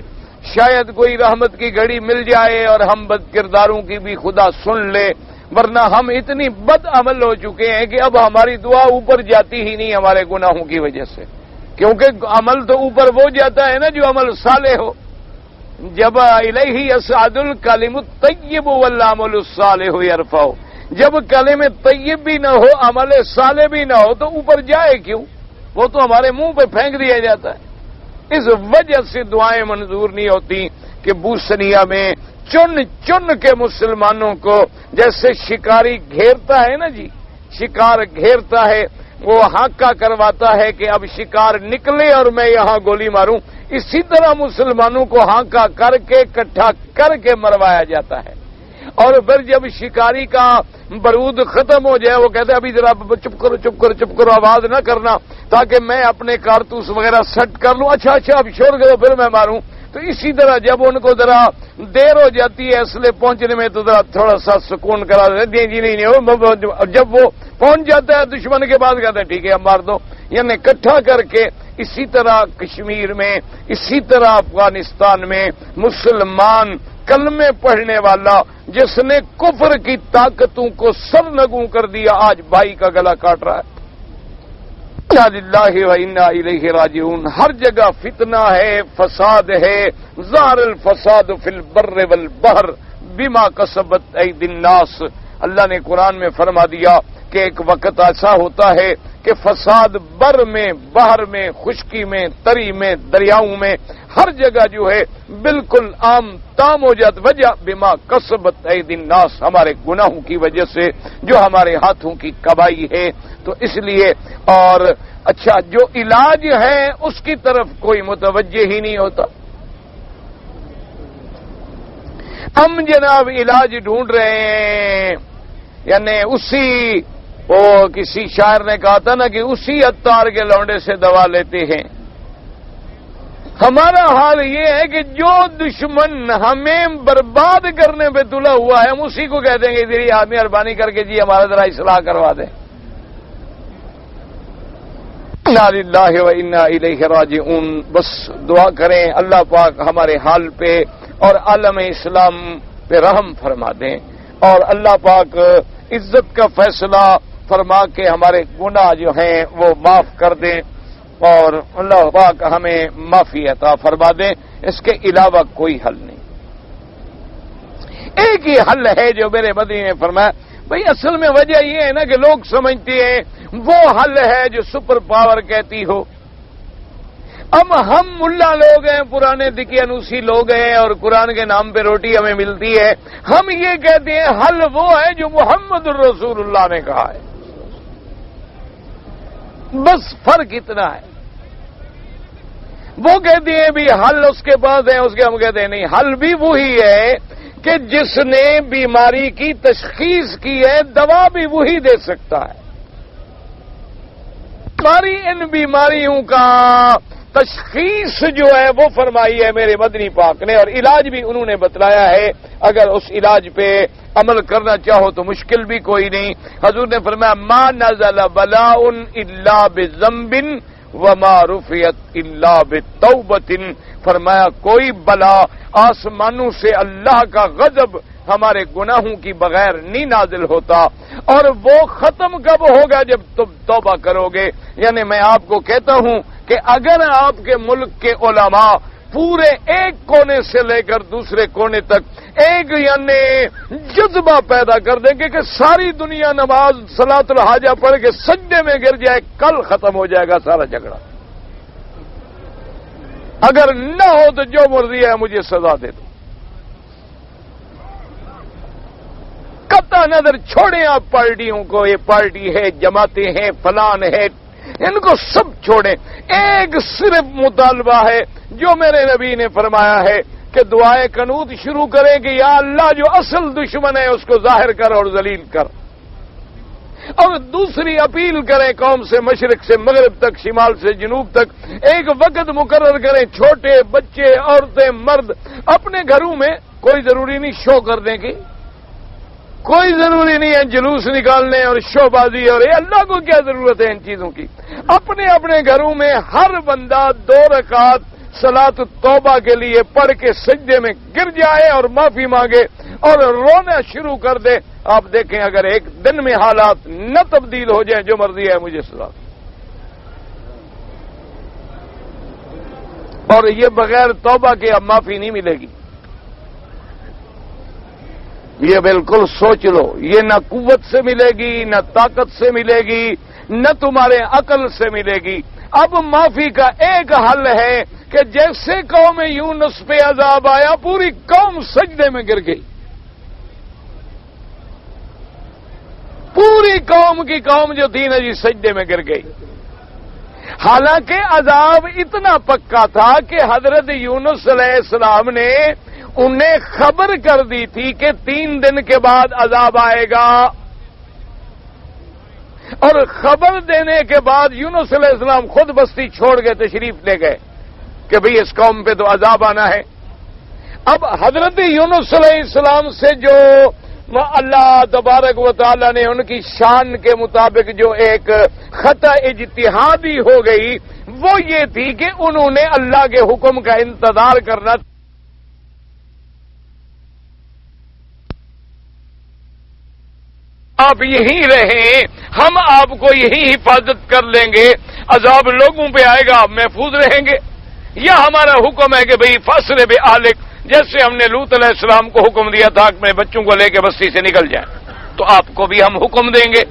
Speaker 1: شاید کوئی رحمت کی گھڑی مل جائے اور ہم بد کرداروں کی بھی خدا سن لے، ورنہ ہم اتنی بد عمل ہو چکے ہیں کہ اب ہماری دعا اوپر جاتی ہی نہیں ہمارے گناہوں کی وجہ سے. کیونکہ عمل تو اوپر وہ جاتا ہے نا جو عمل صالح ہو. جب الیہ یصعد الکلم الطیب والعمل الصالح یرفع. جب کلم طیب بھی نہ ہو، عمل صالح بھی نہ ہو تو اوپر جائے کیوں؟ وہ تو ہمارے منہ پہ پھینک دیا جاتا ہے. اس وجہ سے دعائیں منظور نہیں ہوتی کہ بوسنیا میں چن چن کے مسلمانوں کو جیسے شکاری گھیرتا ہے نا جی، شکار گھیرتا ہے، وہ ہانکا کرواتا ہے کہ اب شکار نکلے اور میں یہاں گولی ماروں. اسی طرح مسلمانوں کو ہانکا کر کے اکٹھا کر کے مروایا جاتا ہے. اور پھر جب شکاری کا برود ختم ہو جائے وہ کہتے ہیں ابھی ذرا چپ کرو چپ کرو چپ کرو، آواز نہ کرنا تاکہ میں اپنے کارتوس وغیرہ سیٹ کر لوں. اچھا اب شور کرو پھر میں ماروں. تو اسی طرح جب ان کو ذرا دیر ہو جاتی ہے اسلحے پہنچنے میں تو ذرا تھوڑا سا سکون کرا دیتے جی نہیں جب وہ پہنچ جاتا ہے دشمن کے بعد کہتے ہیں ٹھیک ہے اب مار دو. یعنی اکٹھا کر کے. اسی طرح کشمیر میں، اسی طرح افغانستان میں مسلمان کلمے پڑھنے والا جس نے کفر کی طاقتوں کو سرنگوں کر دیا آج بھائی کا گلا کاٹ رہا ہے. انا للہ و انا الیہ راجعون. ہر جگہ فتنہ ہے، فساد ہے. ظہر الفساد فی البر والبحر بما کسبت ایدی الناس. اللہ نے قرآن میں فرما دیا کہ ایک وقت ایسا ہوتا ہے کہ فساد بر میں، بحر میں، خشکی میں، تری میں، دریاؤں میں، ہر جگہ جو ہے بالکل عام تام ہو جاتا. وجہ بما کسبت ایدی الناس، ہمارے گناہوں کی وجہ سے جو ہمارے ہاتھوں کی کمائی ہے. تو اس لیے اور اچھا جو علاج ہے اس کی طرف کوئی متوجہ ہی نہیں ہوتا. ہم جناب علاج ڈھونڈ رہے ہیں، یعنی اسی وہ کسی شاعر نے کہا تھا نا کہ اسی عطار کے لونڈے سے دوا لیتے ہیں. ہمارا حال یہ ہے کہ جو دشمن ہمیں برباد کرنے پہ تلا ہوا ہے ہم اسی کو کہہ دیں گے ادھر آدمی مہربانی کر کے جی ہمارا ذرا اصلاح کروا دیں. انا للہ و انا الیہ راجعون. بس دعا کریں اللہ پاک ہمارے حال پہ اور عالم اسلام پہ رحم فرما دیں اور اللہ پاک عزت کا فیصلہ فرما کے ہمارے گناہ جو ہیں وہ معاف کر دیں اور اللہ پاک ہمیں معافی عطا فرما دیں. اس کے علاوہ کوئی حل نہیں. ایک ہی حل ہے جو میرے مدنی نے فرمایا. بھئی اصل میں وجہ یہ ہے نا کہ لوگ سمجھتے ہیں وہ حل ہے جو سپر پاور کہتی ہو. اب ہم ملا لوگ ہیں، پرانے دکیانوسی لوگ ہیں اور قرآن کے نام پہ روٹی ہمیں ملتی ہے. ہم یہ کہتے ہیں حل وہ ہے جو محمد الرسول اللہ نے کہا ہے. بس فرق اتنا ہے. وہ کہتے ہیں بھی حل اس کے پاس ہے، اس کے ہم کہتے ہیں نہیں، حل بھی وہی ہے کہ جس نے بیماری کی تشخیص کی ہے دوا بھی وہی دے سکتا ہے. ہماری ان بیماریوں کا تشخیص جو ہے وہ فرمائی ہے میرے مدنی پاک نے اور علاج بھی انہوں نے بتلایا ہے. اگر اس علاج پہ عمل کرنا چاہو تو مشکل بھی کوئی نہیں. حضور نے فرمایا ما نزل بلاء الا بذنب وما رفعت الا بتوبۃ. فرمایا کوئی بلا آسمانوں سے اللہ کا غضب ہمارے گناہوں کی بغیر نہیں نازل ہوتا. اور وہ ختم کب ہوگا؟ جب تم توبہ کرو گے. یعنی میں آپ کو کہتا ہوں کہ اگر آپ کے ملک کے علماء پورے ایک کونے سے لے کر دوسرے کونے تک ایک یعنی جذبہ پیدا کر دیں گے کہ ساری دنیا نماز صلاۃ الحاجہ پڑھ کے سجدے میں گر جائے، کل ختم ہو جائے گا سارا جھگڑا. اگر نہ ہو تو جو مرضی ہے مجھے سزا دے دو. قطع نظر چھوڑیں آپ پارٹیوں کو، یہ پارٹی ہے، جماعتیں ہیں، فلان ہے، ان کو سب چھوڑیں. ایک صرف مطالبہ ہے جو میرے نبی نے فرمایا ہے کہ دعائے قنوت شروع کریں کہ یا اللہ جو اصل دشمن ہے اس کو ظاہر کر اور ذلیل کر. اور دوسری اپیل کریں قوم سے، مشرق سے مغرب تک، شمال سے جنوب تک، ایک وقت مقرر کریں، چھوٹے بچے، عورتیں، مرد اپنے گھروں میں، کوئی ضروری نہیں شو کر دیں کہ کوئی ضروری نہیں ہے جلوس نکالنے اور شو بازی، اور یہ اللہ کو کیا ضرورت ہے ان چیزوں کی. اپنے اپنے گھروں میں ہر بندہ 2 رکعت صلاۃ التوبہ کے لیے پڑھ کے سجدے میں گر جائے اور معافی مانگے اور رونا شروع کر دے. آپ دیکھیں اگر ایک دن میں حالات نہ تبدیل ہو جائیں، جو مرضی ہے مجھے سنا. اور یہ بغیر توبہ کے اب معافی نہیں ملے گی. یہ بالکل سوچ لو، یہ نہ قوت سے ملے گی، نہ طاقت سے ملے گی، نہ تمہارے عقل سے ملے گی. اب معافی کا ایک حل ہے کہ جیسے قوم یونس پہ عذاب آیا، پوری قوم سجدے میں گر گئی. پوری قوم کی قوم جو تھی نا جی سجدے میں گر گئی. حالانکہ عذاب اتنا پکا تھا کہ حضرت یونس علیہ السلام نے انہیں خبر کر دی تھی کہ 3 دن کے بعد عذاب آئے گا، اور خبر دینے کے بعد یونس علیہ السلام خود بستی چھوڑ کے تشریف لے گئے کہ بھئی اس قوم پہ تو عذاب آنا ہے. اب حضرت یونس علیہ السلام سے جو اللہ تبارک و تعالی نے ان کی شان کے مطابق جو ایک خطا اجتہادی ہو گئی، وہ یہ تھی کہ انہوں نے اللہ کے حکم کا انتظار کرنا. آپ یہیں رہیں، ہم آپ کو یہی حفاظت کر لیں گے، عذاب لوگوں پہ آئے گا، آپ محفوظ رہیں گے. یا ہمارا حکم ہے کہ بھئی فاصلے بے آلک، جیسے ہم نے لوط علیہ السلام کو حکم دیا تھا اپنے بچوں کو لے کے بستی سے نکل جائیں، تو آپ کو بھی ہم حکم دیں گے.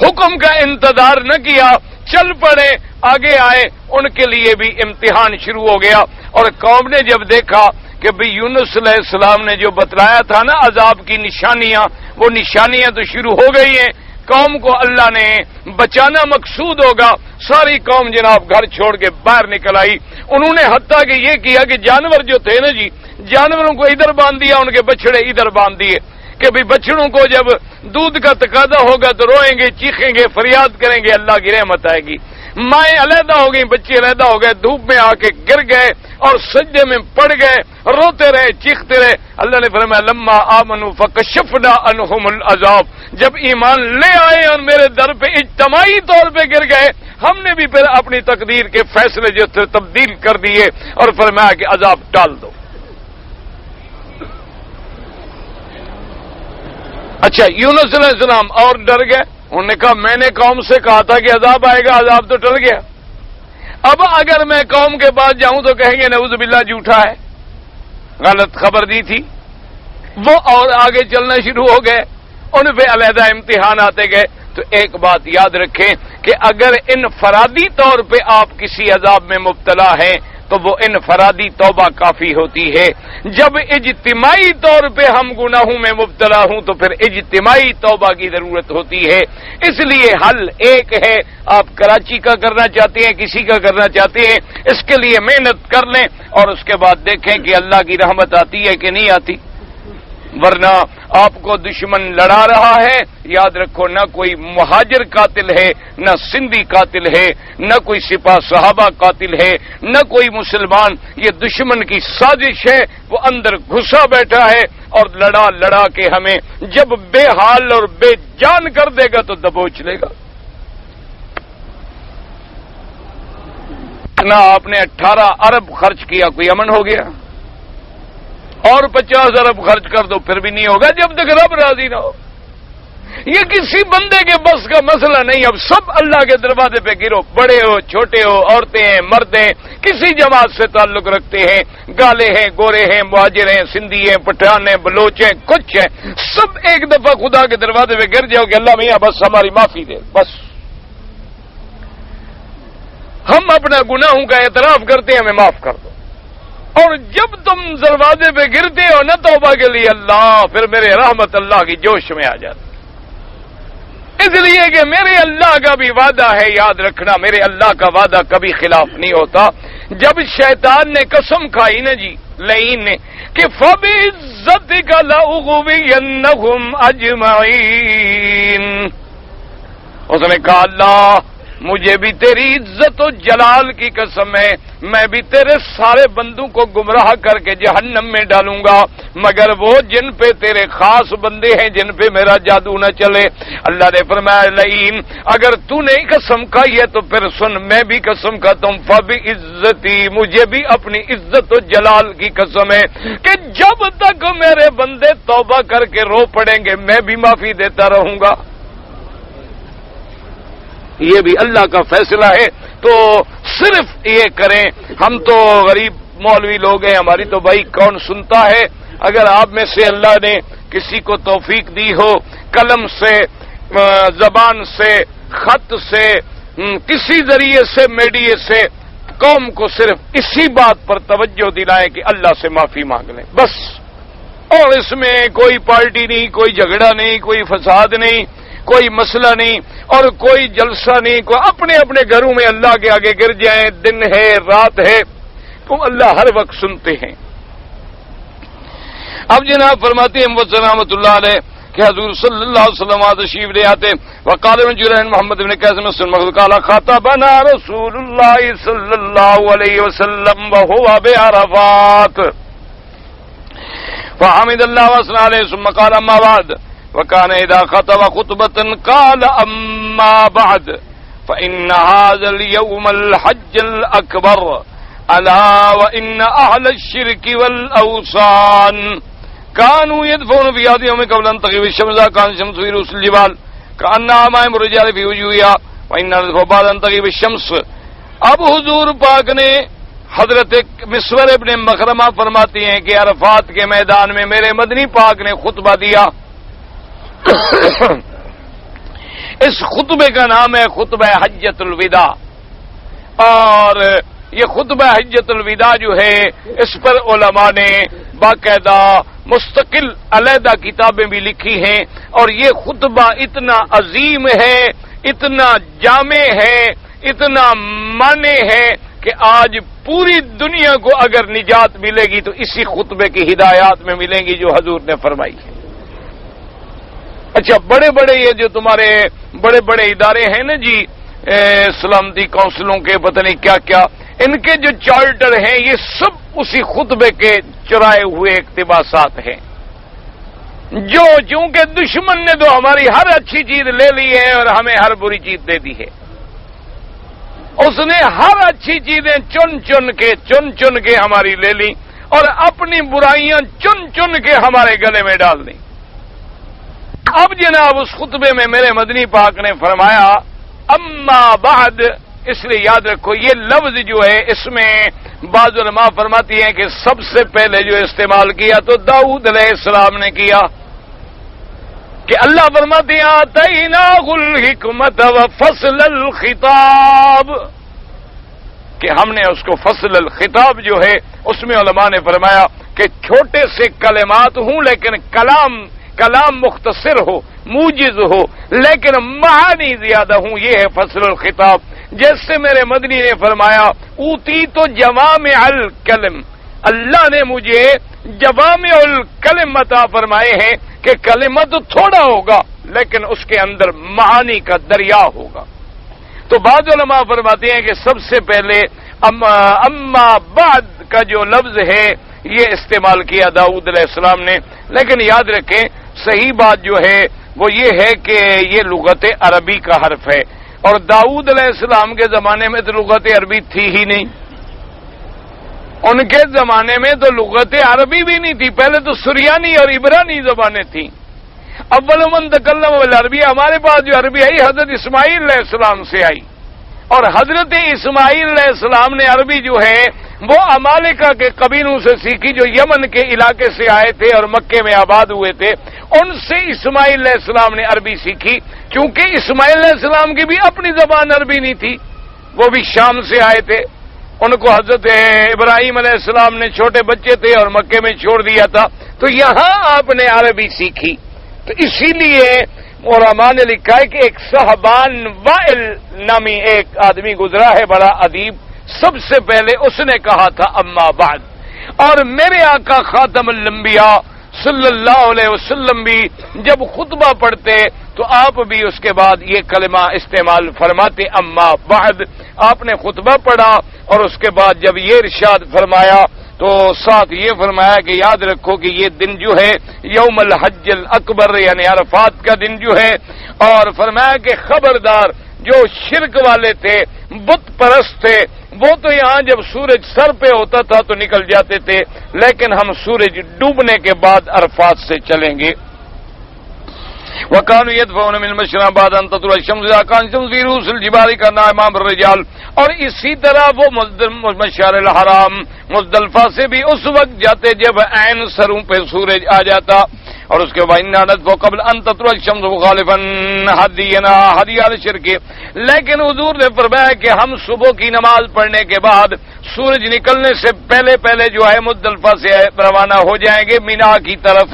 Speaker 1: حکم کا انتظار نہ کیا، چل پڑے، آگے آئے. ان کے لیے بھی امتحان شروع ہو گیا. اور قوم نے جب دیکھا کہ بھئی یونس علیہ السلام نے جو بتلایا تھا نا عذاب کی نشانیاں، وہ نشانیاں تو شروع ہو گئی ہیں. قوم کو اللہ نے بچانا مقصود ہوگا. ساری قوم جناب گھر چھوڑ کے باہر نکل آئی. انہوں نے حتیٰ کہ یہ کیا کہ جانور جو تھے نا جی، جانوروں کو ادھر باندھ دیا، ان کے بچڑے ادھر باندھ دیے کہ بھئی بچڑوں کو جب دودھ کا تقاضا ہوگا تو روئیں گے، چیخیں گے، فریاد کریں گے، اللہ کی رحمت آئے گی. مائیں علیحدہ ہو گئیں، بچے علیحدہ ہو گئے، دھوپ میں آ کے گر گئے اور سجدے میں پڑ گئے، روتے رہے، چیختے رہے. اللہ نے فرمایا لما آمنوا فکشفنا عنہم العذاب، جب ایمان لے آئے اور میرے در پہ اجتماعی طور پہ گر گئے، ہم نے بھی پھر اپنی تقدیر کے فیصلے جو تھے تبدیل کر دیے اور فرمایا کہ عذاب ٹال دو. اچھا یونس علیہ السلام اور ڈر گئے. انہوں نے کہا میں نے قوم سے کہا تھا کہ عذاب آئے گا، عذاب تو ٹل گیا. اب اگر میں قوم کے پاس جاؤں تو کہیں گے نعوذ باللہ جھوٹا ہے، غلط خبر دی تھی. وہ اور آگے چلنا شروع ہو گئے، ان پہ علیحدہ امتحان آتے گئے. تو ایک بات یاد رکھیں کہ اگر انفرادی طور پہ آپ کسی عذاب میں مبتلا ہیں تو وہ انفرادی توبہ کافی ہوتی ہے. جب اجتماعی طور پہ ہم گناہوں میں مبتلا ہوں تو پھر اجتماعی توبہ کی ضرورت ہوتی ہے. اس لیے حل ایک ہے. آپ کراچی کا کرنا چاہتے ہیں، کسی کا کرنا چاہتے ہیں، اس کے لیے محنت کر لیں اور اس کے بعد دیکھیں کہ اللہ کی رحمت آتی ہے کہ نہیں آتی. ورنہ آپ کو دشمن لڑا رہا ہے، یاد رکھو نہ کوئی مہاجر قاتل ہے، نہ سندھی قاتل ہے، نہ کوئی سپاہ صحابہ قاتل ہے، نہ کوئی مسلمان. یہ دشمن کی سازش ہے. وہ اندر گھسا بیٹھا ہے اور لڑا لڑا کے ہمیں جب بے حال اور بے جان کر دے گا تو دبوچ لے گا. نہ آپ نے 18 ارب خرچ کیا کوئی امن ہو گیا، اور 50 ارب خرچ کر دو پھر بھی نہیں ہوگا جب تک رب راضی نہ ہو. یہ کسی بندے کے بس کا مسئلہ نہیں. اب سب اللہ کے دروازے پہ گرو، بڑے ہو چھوٹے ہو، عورتیں ہیں مرد ہیں، کسی جماعت سے تعلق رکھتے ہیں، گالے ہیں گورے ہیں، مہاجر ہیں، سندھی ہیں، پٹھان ہیں، بلوچ ہیں، کچھ ہیں، سب ایک دفعہ خدا کے دروازے پہ گر جاؤ کہ اللہ میاں بس ہماری معافی دے. بس ہم اپنا گناہوں کا اعتراف کرتے ہیں، ہمیں معاف کر دو. اور جب تم دروازے پہ گرتے ہو نا توبہ کے لیے، اللہ پھر میرے رحمت اللہ کی جوش میں آ جاتی. اس لیے کہ میرے اللہ کا بھی وعدہ ہے، یاد رکھنا میرے اللہ کا وعدہ کبھی خلاف نہیں ہوتا. جب شیطان نے قسم کھائی نا جی لعین نے کہ فَبِعِزَّتِكَ لَأُغْوِيَنَّهُمْ أَجْمَعِينَ، اس نے کہا اللہ مجھے بھی تیری عزت و جلال کی قسم ہے میں بھی تیرے سارے بندوں کو گمراہ کر کے جہنم میں ڈالوں گا مگر وہ جن پہ تیرے خاص بندے ہیں جن پہ میرا جادو نہ چلے۔ اللہ نے فرمایا لئین اگر تو نے قسم کھائی ہے تو پھر سن میں بھی قسم کھاتا ہوں فبعزتی مجھے بھی اپنی عزت و جلال کی قسم ہے کہ جب تک میرے بندے توبہ کر کے رو پڑیں گے میں بھی معافی دیتا رہوں گا۔ یہ بھی اللہ کا فیصلہ ہے تو صرف یہ کریں۔ ہم تو غریب مولوی لوگ ہیں ہماری تو بھائی کون سنتا ہے۔ اگر آپ میں سے اللہ نے کسی کو توفیق دی ہو قلم سے زبان سے خط سے کسی ذریعے سے میڈیا سے قوم کو صرف اسی بات پر توجہ دلائیں کہ اللہ سے معافی مانگ لیں بس، اور اس میں کوئی پارٹی نہیں، کوئی جھگڑا نہیں، کوئی فساد نہیں، کوئی مسئلہ نہیں اور کوئی جلسہ نہیں، کوئی اپنے اپنے گھروں میں اللہ کے آگے گر جائیں، دن ہے رات ہے تو اللہ ہر وقت سنتے ہیں۔ اب جناب فرماتے ہیں رحمۃ اللہ علیہ کہ حضور صلی اللہ علیہ وسلم تشریف لے آتے وقال من جرین محمد بن قاسم سلم قال خطبنا رسول اللہ صلی اللہ علیہ وسلم وهو بعرفات فحمد الله واثنى عليه ثم قال اما بعد وكان اذا خطب خطبة قال اما بعد فان هذا اليوم الحج الاكبر الا وان اهل الشرك والاوثان كانوا يدفعون في هذه اليوم قبل ان تغيب الشمس كان الشمس في رؤوس الجبال كأنها مائم الرجال في وجوهها وان ندفع بعد ان تغيب الشمس۔ اب حضور پاک نے حضرت مسور ابن مخرمہ فرماتی ہیں کہ عرفات کے میدان میں میرے مدنی پاک نے خطبہ دیا۔ اس خطبے کا نام ہے خطبہ حجۃ الوداع، اور یہ خطبہ حجۃ الوداع جو ہے اس پر علماء نے باقاعدہ مستقل علیحدہ کتابیں بھی لکھی ہیں، اور یہ خطبہ اتنا عظیم ہے، اتنا جامع ہے، اتنا معنی ہے کہ آج پوری دنیا کو اگر نجات ملے گی تو اسی خطبے کی ہدایات میں ملیں گی جو حضور نے فرمائی ہے۔ اچھا بڑے بڑے یہ جو تمہارے بڑے بڑے ادارے ہیں نا جی سلامتی کونسلوں کے پتہ نہیں کیا کیا، ان کے جو چارٹر ہیں یہ سب اسی خطبے کے چرائے ہوئے اقتباسات ہیں، جو چونکہ دشمن نے تو ہماری ہر اچھی چیز لے لی ہے اور ہمیں ہر بری چیز دے دی ہے، اس نے ہر اچھی چیزیں چن چن کے ہماری لے لی اور اپنی برائیاں چن کے ہمارے گلے میں ڈال دیں۔ اب جناب اس خطبے میں میرے مدنی پاک نے فرمایا اما بعد، اس لیے یاد رکھو یہ لفظ جو ہے اس میں بعض علماء فرماتی ہیں کہ سب سے پہلے جو استعمال کیا تو داؤد علیہ السلام نے کیا کہ اللہ فرماتے ہیں آتیناہ الحکمت وفصل الخطاب، کہ ہم نے اس کو فصل الخطاب جو ہے اس میں علماء نے فرمایا کہ چھوٹے سے کلمات ہوں لیکن کلام مختصر ہو، موجز ہو لیکن معانی زیادہ ہوں، یہ ہے فصل الخطاب۔ جیسے میرے مدنی نے فرمایا اوتی تو جوامع الکلم، اللہ نے مجھے جوامع الکلم عطا فرمائے ہیں کہ کلمہ تو تھوڑا ہوگا لیکن اس کے اندر معانی کا دریا ہوگا۔ تو بعض علماء فرماتے ہیں کہ سب سے پہلے اما بعد کا جو لفظ ہے یہ استعمال کیا داؤد علیہ السلام نے، لیکن یاد رکھیں صحیح بات جو ہے وہ یہ ہے کہ یہ لغت عربی کا حرف ہے، اور داؤد علیہ السلام کے زمانے میں تو لغت عربی تھی ہی نہیں، ان کے زمانے میں تو لغت عربی بھی نہیں تھی، پہلے تو سریانی اور عبرانی زبانیں تھیں۔ اول من تکلم بالعربی، ہمارے پاس جو عربی آئی حضرت اسماعیل علیہ السلام سے آئی، اور حضرت اسماعیل علیہ السلام نے عربی جو ہے وہ امالکہ کے قبیلوں سے سیکھی جو یمن کے علاقے سے آئے تھے اور مکے میں آباد ہوئے تھے، ان سے اسماعیل علیہ السلام نے عربی سیکھی، کیونکہ اسماعیل علیہ السلام کی بھی اپنی زبان عربی نہیں تھی، وہ بھی شام سے آئے تھے، ان کو حضرت ابراہیم علیہ السلام نے چھوٹے بچے تھے اور مکے میں چھوڑ دیا تھا، تو یہاں آپ نے عربی سیکھی۔ تو اسی لیے علماء نے لکھا ہے کہ ایک صحبان وائل نامی ایک آدمی گزرا ہے بڑا ادیب، سب سے پہلے اس نے کہا تھا اما بعد، اور میرے آقا خاتم الانبیاء صلی اللہ علیہ وسلم بھی جب خطبہ پڑھتے تو آپ بھی اس کے بعد یہ کلمہ استعمال فرماتے اما بعد. آپ نے خطبہ پڑھا اور اس کے بعد جب یہ ارشاد فرمایا تو ساتھ یہ فرمایا کہ یاد رکھو کہ یہ دن جو ہے یوم الحج الاکبر یعنی عرفات کا دن جو ہے، اور فرمایا کہ خبردار جو شرک والے تھے، بت پرست تھے، وہ تو یہاں جب سورج سر پہ ہوتا تھا تو نکل جاتے تھے، لیکن ہم سورج ڈوبنے کے بعد عرفات سے چلیں گے. وَكَانُوا يَدْفَعُونَ مِنَ الْمَشْرِقِ بَعْدَ أَن تَطْلُعَ الشَّمْسُ إِذَا كَانَتْ الشَّمْسُ فِي رُءُوسِ الْجِبَالِ كَأَنَّهَا الرِّجَالُ. اور اسی طرح وہ مشعر الحرام مزدلفہ سے بھی اس وقت جاتے جب عین سروں پہ سورج آ جاتا. اور اس کے بعد وہ قبل ان تطلع الشمس مخالفا هدينا هدي الشرك. لیکن حضور نے فرمایا کہ ہم صبح کی نماز پڑھنے کے بعد سورج نکلنے سے پہلے پہلے جو ہے مزدلفہ سے روانہ ہو جائیں گے مینا کی طرف.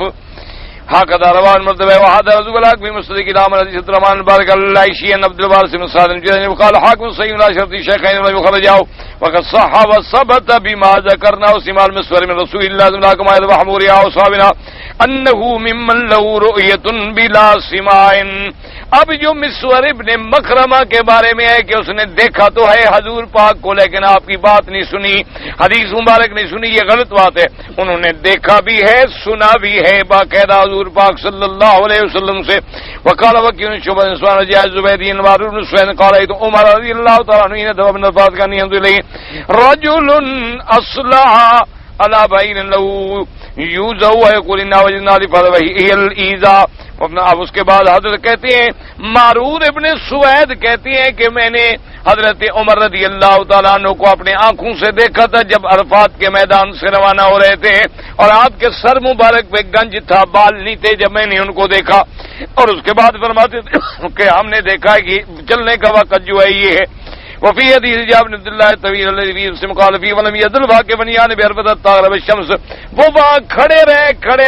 Speaker 1: هكذا رواه المرتبه وهذا رسول الله في مصدق الامر حديث الرحمن بارك الله شيئا عبد الوارث بن سعد الجراني وقال حاكم صحيح لا شرط الشيخين ولا يخرجه وقد صح وثبت بما ذكرناه سمال مسور من رسول الله صلى الله عليه وسلم وحموريا وصحابنا انه ممن له رؤيه بلا سماع. اب جو مسور ابن مخرمہ کے بارے میں ہے کہ اس نے دیکھا تو ہے حضور پاک کو لیکن آپ کی بات نہیں سنی، حدیث مبارک نہیں سنی، یہ غلط بات ہے. انہوں نے دیکھا بھی ہے، سنا بھی ہے باقاعدہ حضور پاک صلی اللہ علیہ وسلم سے. وقال وكيع شعبة سؤال جاء الزبيدي وعروة بن سفيان قال ايت عمر رضي الله تعالى عنه حين ذهب من الفاظ كان ينظر اليه رجل اصلح على بين له يوزع ويقول انا وجدنا لفظه هي الايذاء. اب اس کے بعد حضرت کہتے ہیں معرور ابن سوید کہتے ہیں کہ میں نے حضرت عمر رضی اللہ تعالیٰ عنہ کو اپنے آنکھوں سے دیکھا تھا جب عرفات کے میدان سے روانہ ہو رہے تھے اور آپ کے سر مبارک پہ گنج تھا، بال نہیں تھے جب میں نے ان کو دیکھا. اور اس کے بعد فرماتے تھے کہ ہم نے دیکھا کہ چلنے کا وقت جو ہے یہ ہے. وفي حديث جابر بن عبد الله الطويل الذي فيه مسلم قال فيه ولم يدل واقع بنيان بعرفة تغرب الشمس. وہ وہاں کھڑے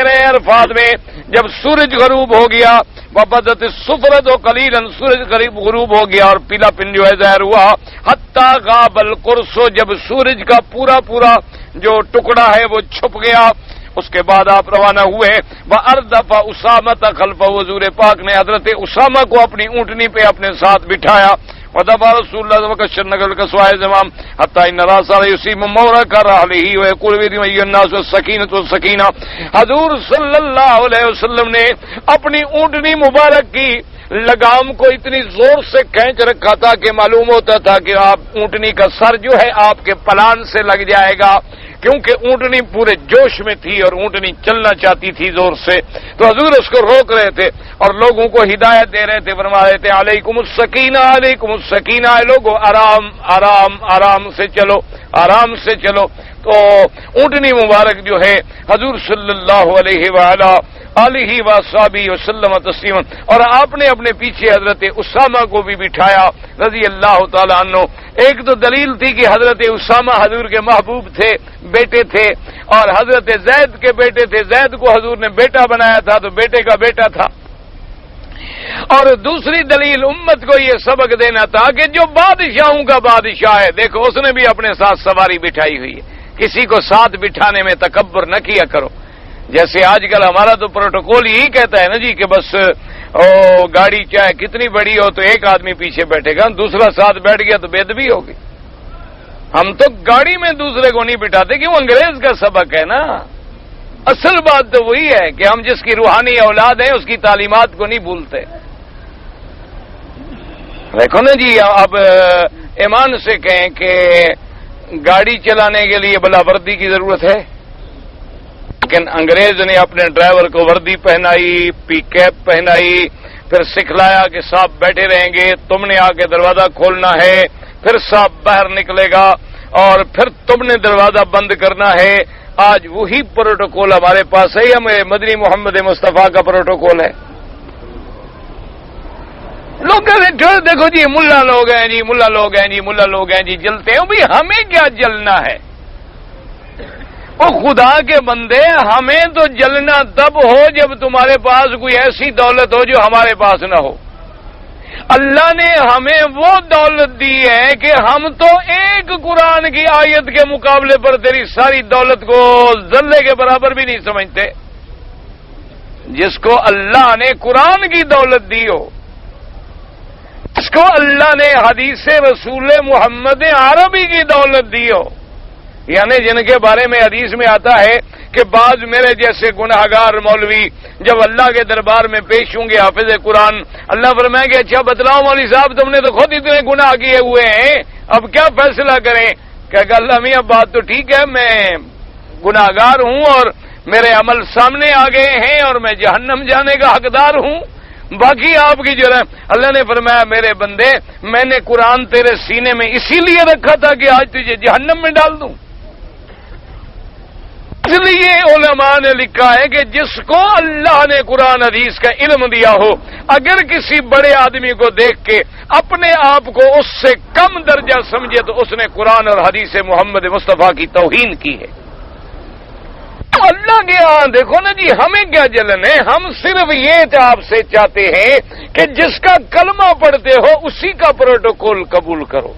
Speaker 1: رہے عرفات میں جب سورج غروب ہو گیا. وبدت الصفرة قليلا سورج قریب غروب ہو گیا اور پیلا پن جو ہے ظاہر ہوا. حتى غاب القرص جب سورج کا پورا جو ٹکڑا ہے وہ چھپ گیا. اس کے بعد آپ روانہ ہوئے. وَأَرْدَفَ أُسَامَةَ خَلْفَهُ حضور پاک نے حضرت اسامہ کو اپنی اونٹنی پہ اپنے ساتھ بٹھایا. ودفع رسول الله وكشر نقل كسوائے زمام حتى ان راس يصيب مورك رحله ويقول بهم ايها الناس السكينه والسكينه. حضور صلی اللہ علیہ وسلم نے اپنی اونٹنی مبارک کی لگام کو اتنی زور سے کھینچ رکھا تھا کہ معلوم ہوتا تھا کہ آپ اونٹنی کا سر جو ہے آپ کے پلان سے لگ جائے گا، کیونکہ اونٹنی پورے جوش میں تھی اور اونٹنی چلنا چاہتی تھی زور سے. تو حضور اس کو روک رہے تھے اور لوگوں کو ہدایت دے رہے تھے، فرما رہے تھے علیکم السکینہ علیکم السکینہ، لوگو آرام آرام آرام سے چلو، آرام سے چلو. تو اونٹنی مبارک جو ہے حضور صلی اللہ علیہ وآلہ وصحبہ وسلم تسلیما. اور آپ نے اپنے پیچھے حضرت اسامہ کو بھی بٹھایا رضی اللہ تعالی عنہ. ایک تو دلیل تھی کہ حضرت اسامہ حضور کے محبوب تھے، بیٹے تھے، اور حضرت زید کے بیٹے تھے. زید کو حضور نے بیٹا بنایا تھا تو بیٹے کا بیٹا تھا. اور دوسری دلیل امت کو یہ سبق دینا تھا کہ جو بادشاہوں کا بادشاہ ہے، دیکھو اس نے بھی اپنے ساتھ سواری بٹھائی ہوئی ہے. کسی کو ساتھ بٹھانے میں تکبر نہ کیا کرو. جیسے آج کل ہمارا تو پروٹوکول یہی کہتا ہے نا جی کہ بس گاڑی چاہے کتنی بڑی ہو تو ایک آدمی پیچھے بیٹھے گا، دوسرا ساتھ بیٹھ گیا تو بے ادبی ہوگی. ہم تو گاڑی میں دوسرے کو نہیں بٹھاتے کیوں؟ انگریز کا سبق ہے نا. اصل بات تو وہی ہے کہ ہم جس کی روحانی اولاد ہیں اس کی تعلیمات کو نہیں بھولتے. دیکھو نا جی، اب ایمان سے کہیں کہ گاڑی چلانے کے لیے بلا وردی کی ضرورت ہے، لیکن انگریز نے اپنے ڈرائیور کو وردی پہنائی، پی کیپ پہنائی، پھر سکھلایا کہ صاحب بیٹھے رہیں گے، تم نے آ کے دروازہ کھولنا ہے، پھر صاحب باہر نکلے گا اور پھر تم نے دروازہ بند کرنا ہے. آج وہی پروٹوکول ہمارے پاس ہے، ہمیں مدنی محمد مصطفیٰ کا پروٹوکول ہے. لوگ کہتے ہیں دیکھو جی ملا لوگ ہیں جی، ملا لوگ ہیں جی، ملا لوگ ہیں جی، جلتے ہیں. بھائی ہمیں کیا جلنا ہے؟ وہ خدا کے بندے، ہمیں تو جلنا تب ہو جب تمہارے پاس کوئی ایسی دولت ہو جو ہمارے پاس نہ ہو. اللہ نے ہمیں وہ دولت دی ہے کہ ہم تو ایک قرآن کی آیت کے مقابلے پر تیری ساری دولت کو ذرے کے برابر بھی نہیں سمجھتے. جس کو اللہ نے قرآن کی دولت دی ہو، جس کو اللہ نے حدیث رسول محمد عربی کی دولت دی ہو، یعنی جن کے بارے میں حدیث میں آتا ہے کہ بعض میرے جیسے گناہگار مولوی جب اللہ کے دربار میں پیش ہوں گے حافظ قرآن، اللہ فرمائے کہ اچھا بتلاؤ مولوی صاحب تم نے تو خود اتنے گناہ کیے ہوئے ہیں، اب کیا فیصلہ کریں؟ کہ اللہ میاں بات تو ٹھیک ہے، میں گناہگار ہوں اور میرے عمل سامنے آ گئے ہیں اور میں جہنم جانے کا حقدار ہوں، باقی آپ کی جو ہے اللہ نے فرمایا میرے بندے میں نے قرآن تیرے سینے میں اسی لیے رکھا تھا کہ آج تجھے جہنم میں ڈال دوں۔ اس لیے علماء نے لکھا ہے کہ جس کو اللہ نے قرآن حدیث کا علم دیا ہو، اگر کسی بڑے آدمی کو دیکھ کے اپنے آپ کو اس سے کم درجہ سمجھے تو اس نے قرآن اور حدیث محمد مصطفیٰ کی توہین کی ہے۔ اللہ کے ہاں دیکھو نا جی، ہمیں کیا جلن ہے؟ ہم صرف یہ آپ سے چاہتے ہیں کہ جس کا کلمہ پڑھتے ہو اسی کا پروٹوکول قبول کرو،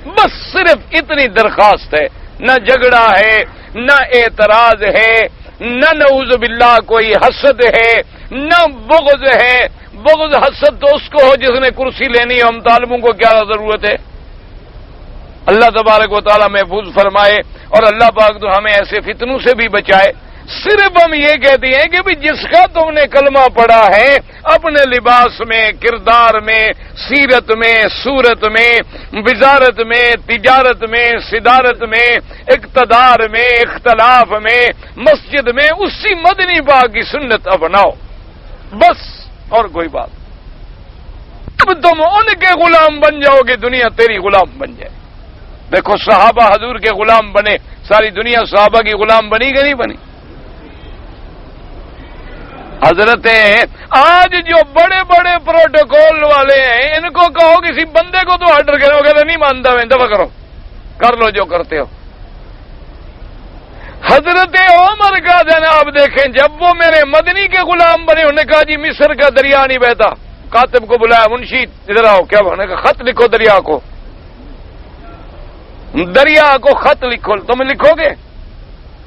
Speaker 1: بس صرف اتنی درخواست ہے، نہ جھگڑا ہے، نہ اعتراض ہے، نہ نعوذ باللہ کوئی حسد ہے، نہ بغض ہے۔ بغض حسد تو اس کو ہو جس نے کرسی لینی ہو، ہم طالبوں کو کیا ضرورت ہے؟ اللہ تبارک و تعالیٰ محفوظ فرمائے اور اللہ پاک تو ہمیں ایسے فتنوں سے بھی بچائے۔ صرف ہم یہ کہتے ہیں کہ بھی جس کا تم نے کلمہ پڑھا ہے اپنے لباس میں، کردار میں، سیرت میں، صورت میں، وزارت میں، تجارت میں، صدارت میں، اقتدار میں، اختلاف میں، مسجد میں اسی مدنی پاک کی سنت اپناؤ، بس اور کوئی بات۔ اب تم ان کے غلام بن جاؤ گے، دنیا تیری غلام بن جائے۔ دیکھو صحابہ حضور کے غلام بنے، ساری دنیا صحابہ کی غلام بنی کہ نہیں بنی؟ حضرت آج جو بڑے بڑے پروٹوکول والے ہیں ان کو کہو کسی بندے کو تو آرڈر کرو گے نہیں مانتا میں، دفع کرو، کر لو جو کرتے ہو۔ حضرت عمر کا جناب دیکھیں، جب وہ میرے مدنی کے غلام بنے انہوں نے کہا جی مصر کا دریا نہیں بہتا، کاتب کو بلایا، منشی ادھر آؤ، کیا انہوں نے کہا خط لکھو دریا کو، دریا کو خط لکھو۔ تم لکھو گے؟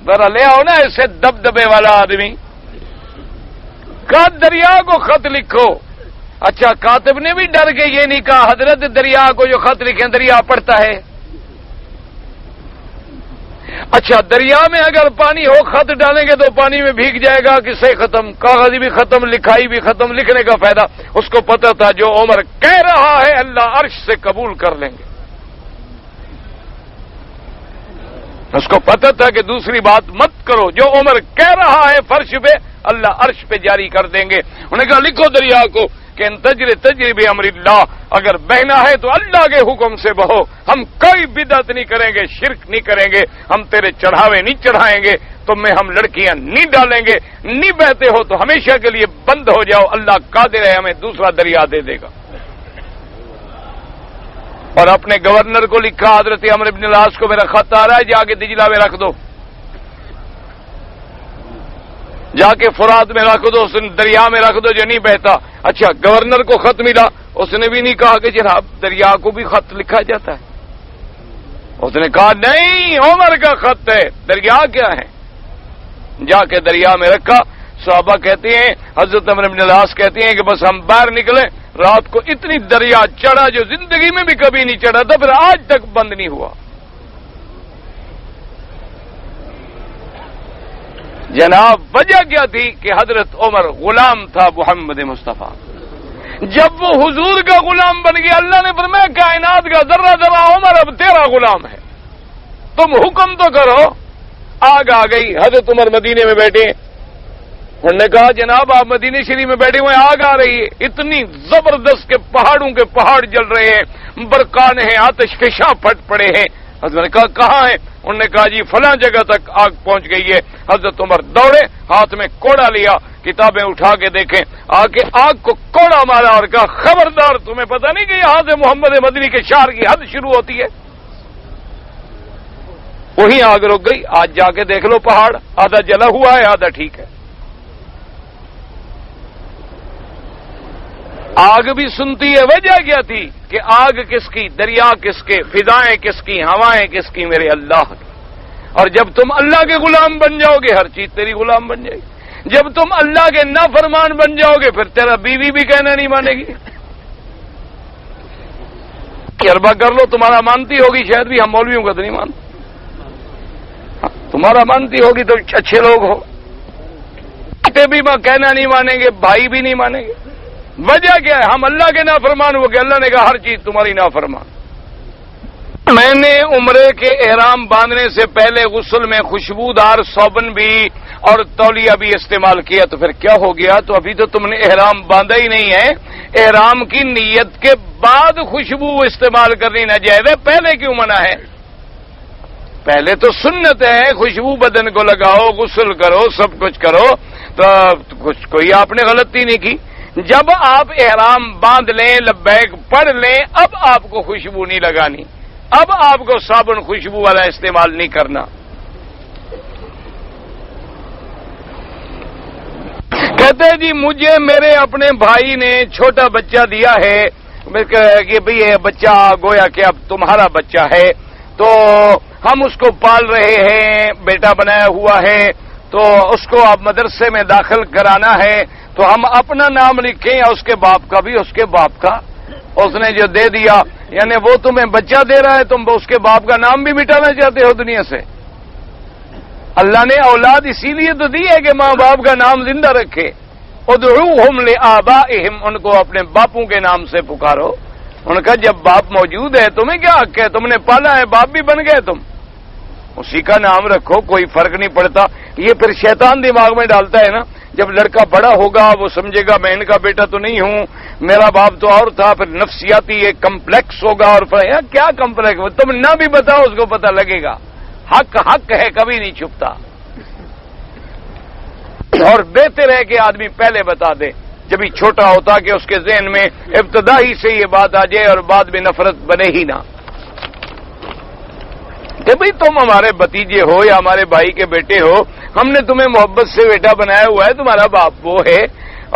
Speaker 1: ذرا لے آؤ نا ایسے دبدبے والا آدمی، کہا دریا کو خط لکھو۔ اچھا کاتب نے بھی ڈر کے یہ نہیں کہا حضرت دریا کو جو خط لکھیں دریا پڑتا ہے؟ اچھا دریا میں اگر پانی ہو خط ڈالیں گے تو پانی میں بھیگ جائے گا، کسے ختم، کاغذ بھی ختم، لکھائی بھی ختم، لکھنے کا فائدہ۔ اس کو پتہ تھا جو عمر کہہ رہا ہے اللہ عرش سے قبول کر لیں گے، اس کو پتہ تھا کہ دوسری بات مت کرو، جو عمر کہہ رہا ہے فرش پہ اللہ عرش پہ جاری کر دیں گے۔ انہوں نے کہا لکھو دریا کو کہ ان تجری بھی امر اللہ، اگر بہنا ہے تو اللہ کے حکم سے بہو، ہم کوئی بدعت نہیں کریں گے، شرک نہیں کریں گے، ہم تیرے چڑھاوے نہیں چڑھائیں گے، تم میں ہم لڑکیاں نہیں ڈالیں گے، نہیں بہتے ہو تو ہمیشہ کے لیے بند ہو جاؤ، اللہ قادر ہے ہمیں دوسرا دریا دے دے گا۔ اور اپنے گورنر کو لکھا حضرت عمرو بن العاص کو میرا خط آ رہا ہے، جا کے دجلہ میں رکھ دو، جا کے فرات میں رکھ دو، اس دریا میں رکھ دو جو نہیں بہتا۔ اچھا گورنر کو خط ملا، اس نے بھی نہیں کہا کہ جناب دریا کو بھی خط لکھا جاتا ہے، اس نے کہا نہیں عمر کا خط ہے، دریا کیا ہے؟ جا کے دریا میں رکھا۔ صحابہ کہتے ہیں، حضرت عمرو بن العاص کہتے ہیں کہ بس ہم باہر نکلے، رات کو اتنی دریا چڑھا جو زندگی میں بھی کبھی نہیں چڑھا تھا، پھر آج تک بند نہیں ہوا۔ جناب وجہ کیا تھی کہ حضرت عمر غلام تھا محمد مصطفیٰ، جب وہ حضور کا غلام بن گیا اللہ نے فرمایا کائنات کا ذرہ ذرہ عمر اب تیرا غلام ہے، تم حکم تو کرو۔ آگ آ گئی، حضرت عمر مدینے میں بیٹھے، انہوں نے کہا جناب آپ مدینے شریف میں بیٹھے ہوئے آگ آ رہی ہے، اتنی زبردست کے پہاڑوں کے پہاڑ جل رہے ہیں، برقان ہیں، آتش فشاں پھٹ پڑے ہیں۔ حضرت نے کہا کہاں ہے؟ انہوں نے کہا جی فلاں جگہ تک آگ پہنچ گئی ہے۔ حضرت عمر دوڑے، ہاتھ میں کوڑا لیا، کتابیں اٹھا کے دیکھیں، آ کے آگ کو کوڑا مارا اور کہا خبردار تمہیں پتہ نہیں کہ یہاں سے محمد مدنی کے شعر کی حد شروع ہوتی ہے؟ وہیں آگ رک گئی۔ آج جا کے دیکھ لو پہاڑ آدھا جلا ہوا ہے آدھا ٹھیک ہے۔ آگ بھی سنتی ہے، وجہ کیا تھی کہ آگ کس کی، دریا کس کے، فضائیں کس کی، ہوائیں کس کی؟ میرے اللہ کی۔ اور جب تم اللہ کے غلام بن جاؤ گے ہر چیز تیری غلام بن جائے گی۔ جب تم اللہ کے نافرمان بن جاؤ گے پھر تیرا بیوی بھی کہنا نہیں مانے گی. تجربہ کر لو, تمہارا مانتی ہوگی شاید بھی, ہم مولویوں کا تو نہیں مانتے, تمہارا مانتی ہوگی تو اچھے لوگ ہو, بھی کہنا نہیں مانیں گے, بھائی بھی نہیں مانیں گے. وجہ کیا ہے؟ ہم اللہ کے نافرمان ہو گئے. اللہ نے کہا ہر چیز تمہاری نافرمان. میں نے عمرے کے احرام باندھنے سے پہلے غسل میں خوشبودار صابن بھی اور تولیہ بھی استعمال کیا, تو پھر کیا ہو گیا؟ تو ابھی تو تم نے احرام باندھا ہی نہیں ہے. احرام کی نیت کے بعد خوشبو استعمال کرنی ناجائز ہے, پہلے کیوں منع ہے؟ پہلے تو سنت ہے, خوشبو بدن کو لگاؤ, غسل کرو, سب کچھ کرو, تو کوئی آپ نے غلطی نہیں کی. جب آپ احرام باندھ لیں, لبیک پڑھ لیں, اب آپ کو خوشبو نہیں لگانی, اب آپ کو صابن خوشبو والا استعمال نہیں کرنا. کہتے ہیں جی مجھے میرے اپنے بھائی نے چھوٹا بچہ دیا ہے کہ بھئی یہ بچہ گویا کہ اب تمہارا بچہ ہے, تو ہم اس کو پال رہے ہیں, بیٹا بنایا ہوا ہے, تو اس کو اب مدرسے میں داخل کرانا ہے, تو ہم اپنا نام لکھیں یا اس کے باپ کا بھی؟ اس کے باپ کا. اس نے جو دے دیا, یعنی وہ تمہیں بچہ دے رہا ہے, تم اس کے باپ کا نام بھی مٹانا چاہتے ہو دنیا سے؟ اللہ نے اولاد اسی لیے تو دی ہے کہ ماں باپ کا نام زندہ رکھے. ادعوہم لآبائہم, ان کو اپنے باپوں کے نام سے پکارو. ان کا جب باپ موجود ہے تمہیں کیا حق ہے؟ تم نے پالا ہے, باپ بھی بن گئے تم, اسی کا نام رکھو, کوئی فرق نہیں پڑتا. یہ پھر شیطان دماغ میں ڈالتا ہے نا, جب لڑکا بڑا ہوگا وہ سمجھے گا میں ان کا بیٹا تو نہیں ہوں, میرا باپ تو اور تھا, پھر نفسیاتی ایک کمپلیکس ہوگا. اور پھر کیا کمپلیکس؟ تم نہ بھی بتاؤ اس کو پتہ لگے گا. حق حق ہے, کبھی نہیں چھپتا. اور بہتر ہے کہ آدمی پہلے بتا دے جبھی چھوٹا ہوتا, کہ اس کے ذہن میں ابتدا ہی سے یہ بات آ جائے اور بعد میں نفرت بنے ہی نہ, کہ بھئی تم ہمارے بھتیجے ہو یا ہمارے بھائی کے بیٹے ہو, ہم نے تمہیں محبت سے بیٹا بنایا ہوا ہے, تمہارا باپ وہ ہے,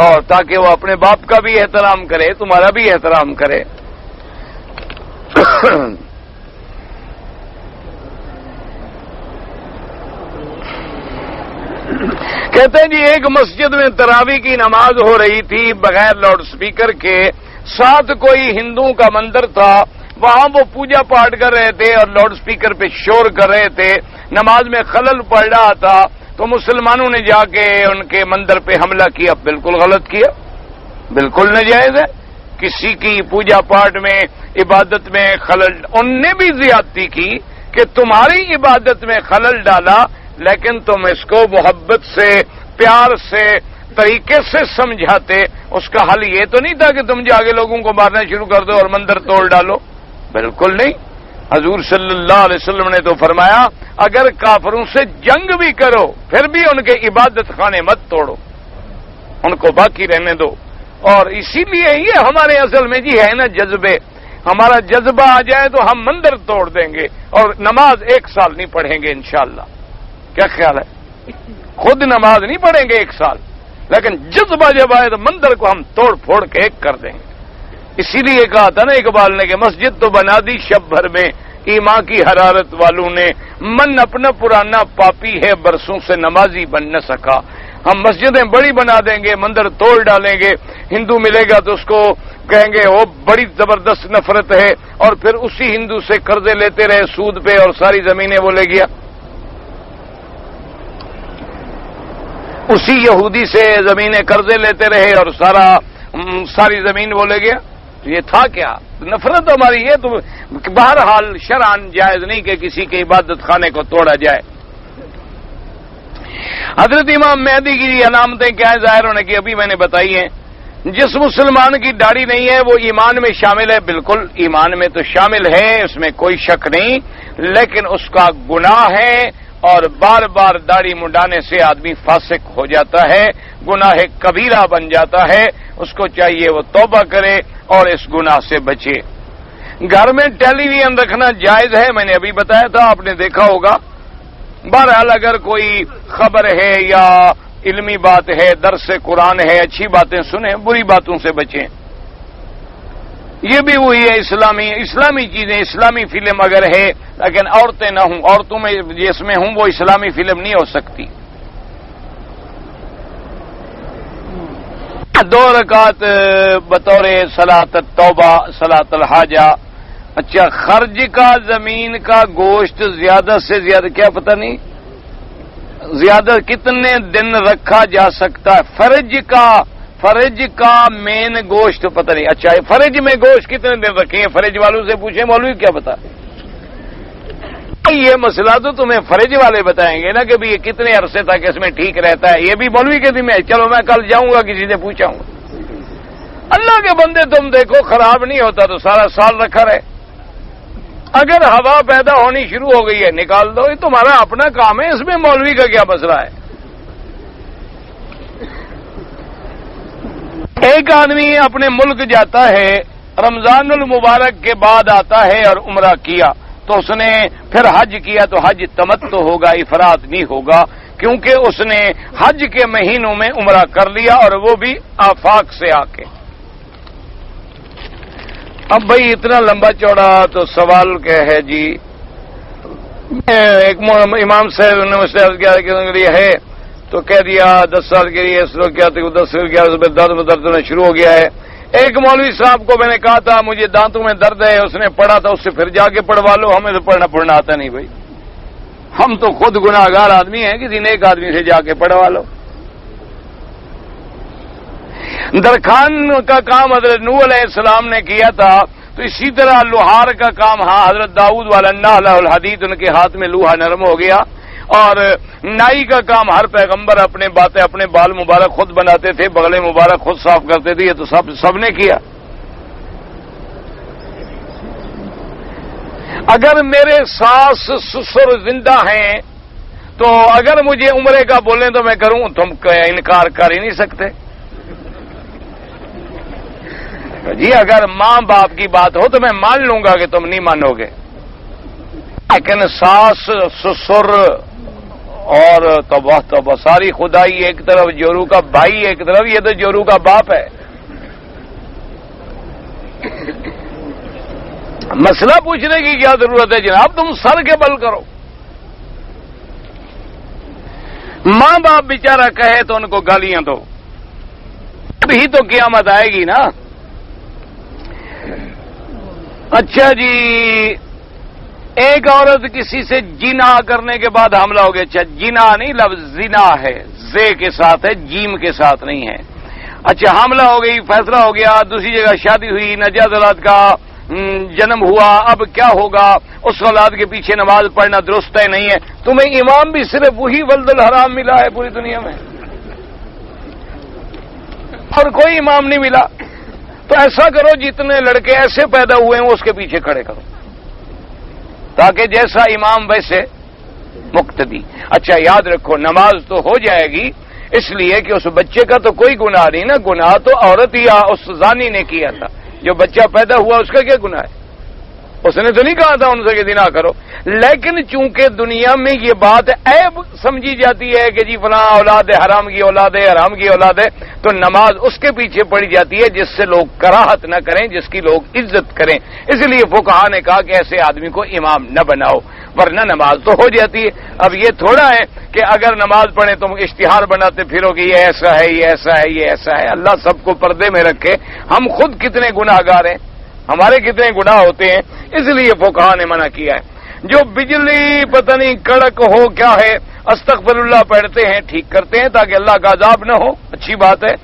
Speaker 1: اور تاکہ وہ اپنے باپ کا بھی احترام کرے, تمہارا بھی احترام کرے. کہتے ہیں جی ایک مسجد میں تراویح کی نماز ہو رہی تھی بغیر لاؤڈ سپیکر کے, ساتھ کوئی ہندوؤں کا مندر تھا, وہاں وہ پوجا پاٹ کر رہے تھے اور لاؤڈ سپیکر پہ شور کر رہے تھے, نماز میں خلل پڑ رہا تھا, تو مسلمانوں نے جا کے ان کے مندر پہ حملہ کیا. بالکل غلط کیا, بالکل ناجائز ہے. کسی کی پوجا پاٹ میں, عبادت میں خلل, ان نے بھی زیادتی کی کہ تمہاری عبادت میں خلل ڈالا, لیکن تم اس کو محبت سے, پیار سے, طریقے سے سمجھاتے. اس کا حل یہ تو نہیں تھا کہ تم جا کے لوگوں کو مارنا شروع کر دو اور مندر توڑ ڈالو, بالکل نہیں. حضور صلی اللہ علیہ وسلم نے تو فرمایا اگر کافروں سے جنگ بھی کرو پھر بھی ان کے عبادت خانے مت توڑو, ان کو باقی رہنے دو. اور اسی لیے یہ ہمارے اصل میں جی ہے نا جذبے, ہمارا جذبہ آ جائے تو ہم مندر توڑ دیں گے اور نماز 1 سال نہیں پڑھیں گے انشاءاللہ. کیا خیال ہے؟ خود نماز نہیں پڑھیں گے 1 سال, لیکن جذبہ جب آئے تو مندر کو ہم توڑ پھوڑ کے ایک کر دیں گے. اسی لیے کہا تھا نا اقبال نے کہ مسجد تو بنا دی شب بھر میں, ایمان کی حرارت والوں نے, من اپنا پرانا پاپی ہے برسوں سے نمازی بن نہ سکا. ہم مسجدیں بڑی بنا دیں گے, مندر توڑ ڈالیں گے, ہندو ملے گا تو اس کو کہیں گے وہ بڑی زبردست نفرت ہے, اور پھر اسی ہندو سے قرضے لیتے رہے سود پہ اور ساری زمینیں وہ لے گیا, اسی یہودی سے زمینیں قرضے لیتے رہے اور ساری زمین وہ لے گیا. یہ تھا کیا؟ نفرت ہماری. یہ تو بہرحال شرعاً جائز نہیں کہ کسی کے عبادت خانے کو توڑا جائے. حضرت امام مہدی کی علامتیں کیا ہیں ظاہر ہونے کی ابھی میں نے بتائی ہیں. جس مسلمان کی داڑھی نہیں ہے وہ ایمان میں شامل ہے, بالکل ایمان میں تو شامل ہے, اس میں کوئی شک نہیں, لیکن اس کا گناہ ہے, اور بار بار داڑھی منڈانے سے آدمی فاسق ہو جاتا ہے, گناہ کبیرہ بن جاتا ہے. اس کو چاہیے وہ توبہ کرے اور اس گناہ سے بچے. گھر میں ٹیلی ویژن رکھنا جائز ہے, میں نے ابھی بتایا تھا, آپ نے دیکھا ہوگا. بہرحال اگر کوئی خبر ہے یا علمی بات ہے, درس قرآن ہے, اچھی باتیں سنیں, بری باتوں سے بچیں. یہ بھی وہی ہے اسلامی چیزیں, اسلامی فلم اگر ہے لیکن عورتیں نہ ہوں, عورتوں میں جس میں ہوں وہ اسلامی فلم نہیں ہو سکتی. 2 رکعت بطور صلاۃ التوبہ صلاۃ الحاجہ. اچھا، خرج کا زمین کا گوشت زیادہ سے زیادہ کیا پتہ نہیں زیادہ کتنے دن رکھا جا سکتا ہے؟ فرج کا مین گوشت پتہ نہیں. اچھا، فرج میں گوشت کتنے دن رکھے ہیں؟ فرج والوں سے پوچھیں، مولوی کیا پتا. یہ مسئلہ تو تمہیں فرج والے بتائیں گے نا کہ بھی یہ کتنے عرصے تک اس میں ٹھیک رہتا ہے. یہ بھی مولوی کے ذمہ ہے. چلو میں کل جاؤں گا، کسی سے پوچھاؤں گا. اللہ کے بندے تم دیکھو، خراب نہیں ہوتا تو سارا سال رکھا رہے. اگر ہوا پیدا ہونی شروع ہو گئی ہے نکال دو، یہ تمہارا اپنا کام ہے، اس میں مولوی کا کیا مسئلہ ہے. ایک آدمی اپنے ملک جاتا ہے، رمضان المبارک کے بعد آتا ہے اور عمرہ کیا، تو اس نے پھر حج کیا تو حج تمتع ہوگا، افراد نہیں ہوگا، کیونکہ اس نے حج کے مہینوں میں عمرہ کر لیا اور وہ بھی آفاق سے آ کے. اب بھائی اتنا لمبا چوڑا تو سوال کیا ہے جی. ایک امام صاحب نے مجھ سے عرض کیا کہ ہے تو کہہ دیا 10 سال کے لیے اس کیا 10 سال کیا درد ہونا شروع ہو گیا ہے. ایک مولوی صاحب کو میں نے کہا تھا مجھے دانتوں میں درد ہے، اس نے پڑھا تھا، اس سے پھر جا کے پڑھوا لو. ہمیں تو پڑھنا آتا نہیں بھائی، ہم تو خود گناہگار آدمی ہیں، کسی نیک آدمی سے جا کے پڑھوا لو. درخان کا کام حضرت نوح علیہ السلام نے کیا تھا، تو اسی طرح لوہار کا کام حضرت داؤد والا نہ الحدید، ان کے ہاتھ میں لوہا نرم ہو گیا. اور نائی کا کام ہر پیغمبر اپنے بال مبارک خود بناتے تھے، بغلے مبارک خود صاف کرتے تھے. یہ تو سب نے کیا. اگر میرے ساس سسر زندہ ہیں تو اگر مجھے عمرے کا بولیں تو میں کروں، تم انکار کر ہی نہیں سکتے. جی اگر ماں باپ کی بات ہو تو میں مان لوں گا کہ تم نہیں مانو گے، لیکن ساس سسر اور توبہ ساری خدائی ایک طرف، جورو کا بھائی ایک طرف، یہ تو جورو کا باپ ہے. مسئلہ پوچھنے کی کیا ضرورت ہے جناب، تم سر کے بل کرو. ماں باپ بیچارہ کہے تو ان کو گالیاں دو، ابھی تو قیامت آئے گی نا. اچھا جی، ایک عورت کسی سے جنا کرنے کے بعد حملہ ہو گیا. اچھا جنا نہیں، لفظ زنا ہے، زے کے ساتھ ہے، جیم کے ساتھ نہیں ہے. اچھا حملہ ہو گئی، فیصلہ ہو گیا، دوسری جگہ شادی ہوئی، ناجائز اولاد کا جنم ہوا. اب کیا ہوگا؟ اس اولاد کے پیچھے نماز پڑھنا درست ہے نہیں ہے؟ تمہیں امام بھی صرف وہی ولد الحرام ملا ہے پوری دنیا میں، اور کوئی امام نہیں ملا. تو ایسا کرو جتنے لڑکے ایسے پیدا ہوئے ہیں اس کے پیچھے کھڑے کرو، تاکہ جیسا امام ویسے مقتدی. اچھا یاد رکھو نماز تو ہو جائے گی، اس لیے کہ اس بچے کا تو کوئی گناہ نہیں نا. گناہ تو عورت یا اس زانی نے کیا تھا. جو بچہ پیدا ہوا اس کا کیا گناہ ہے؟ اس نے تو نہیں کہا تھا ان سے کہ زنا کرو. لیکن چونکہ دنیا میں یہ بات عیب سمجھی جاتی ہے کہ جی فلاں اولاد ہے، حرام کی اولاد ہے، حرام کی اولاد ہے، تو نماز اس کے پیچھے پڑی جاتی ہے جس سے لوگ کراہت نہ کریں، جس کی لوگ عزت کریں. اس لیے فقہا نے کہا کہ ایسے آدمی کو امام نہ بناؤ، ورنہ نماز تو ہو جاتی ہے. اب یہ تھوڑا ہے کہ اگر نماز پڑھیں تم اشتہار بناتے پھرو کہ یہ ایسا ہے، یہ ایسا ہے، یہ ایسا ہے. اللہ سب کو پردے میں رکھے. ہم خود کتنے گناہگار ہیں، ہمارے کتنے گناہ ہوتے ہیں، اس لیے فقہا نے منع کیا ہے. جو بجلی پتہ نہیں کڑک ہو کیا ہے، استغفر اللہ پڑھتے ہیں، ٹھیک کرتے ہیں تاکہ اللہ کا عذاب نہ ہو، اچھی بات ہے.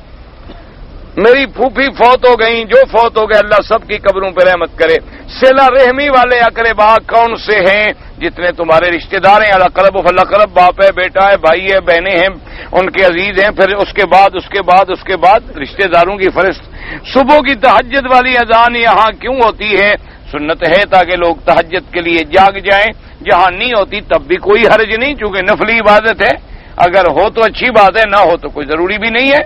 Speaker 1: میری پھوپھی فوت ہو گئیں، جو فوت ہو گئے اللہ سب کی قبروں پہ رحمت کرے. صلہ رحمی والے اقربا کون سے ہیں؟ جتنے تمہارے رشتہ دار ہیں، الاقرب فالاقرب، باپ ہے، بیٹا ہے، بھائی ہے، بہنیں ہیں، ان کے عزیز ہیں. پھر اس کے بعد رشتہ داروں کی فہرست. صبح کی تہجد والی اذان یہاں کیوں ہوتی ہے؟ سنت ہے تاکہ لوگ تہجد کے لیے جاگ جائیں. جہاں نہیں ہوتی تب بھی کوئی حرج نہیں، چونکہ نفلی عبادت ہے. اگر ہو تو اچھی بات ہے، نہ ہو تو کوئی ضروری بھی نہیں ہے.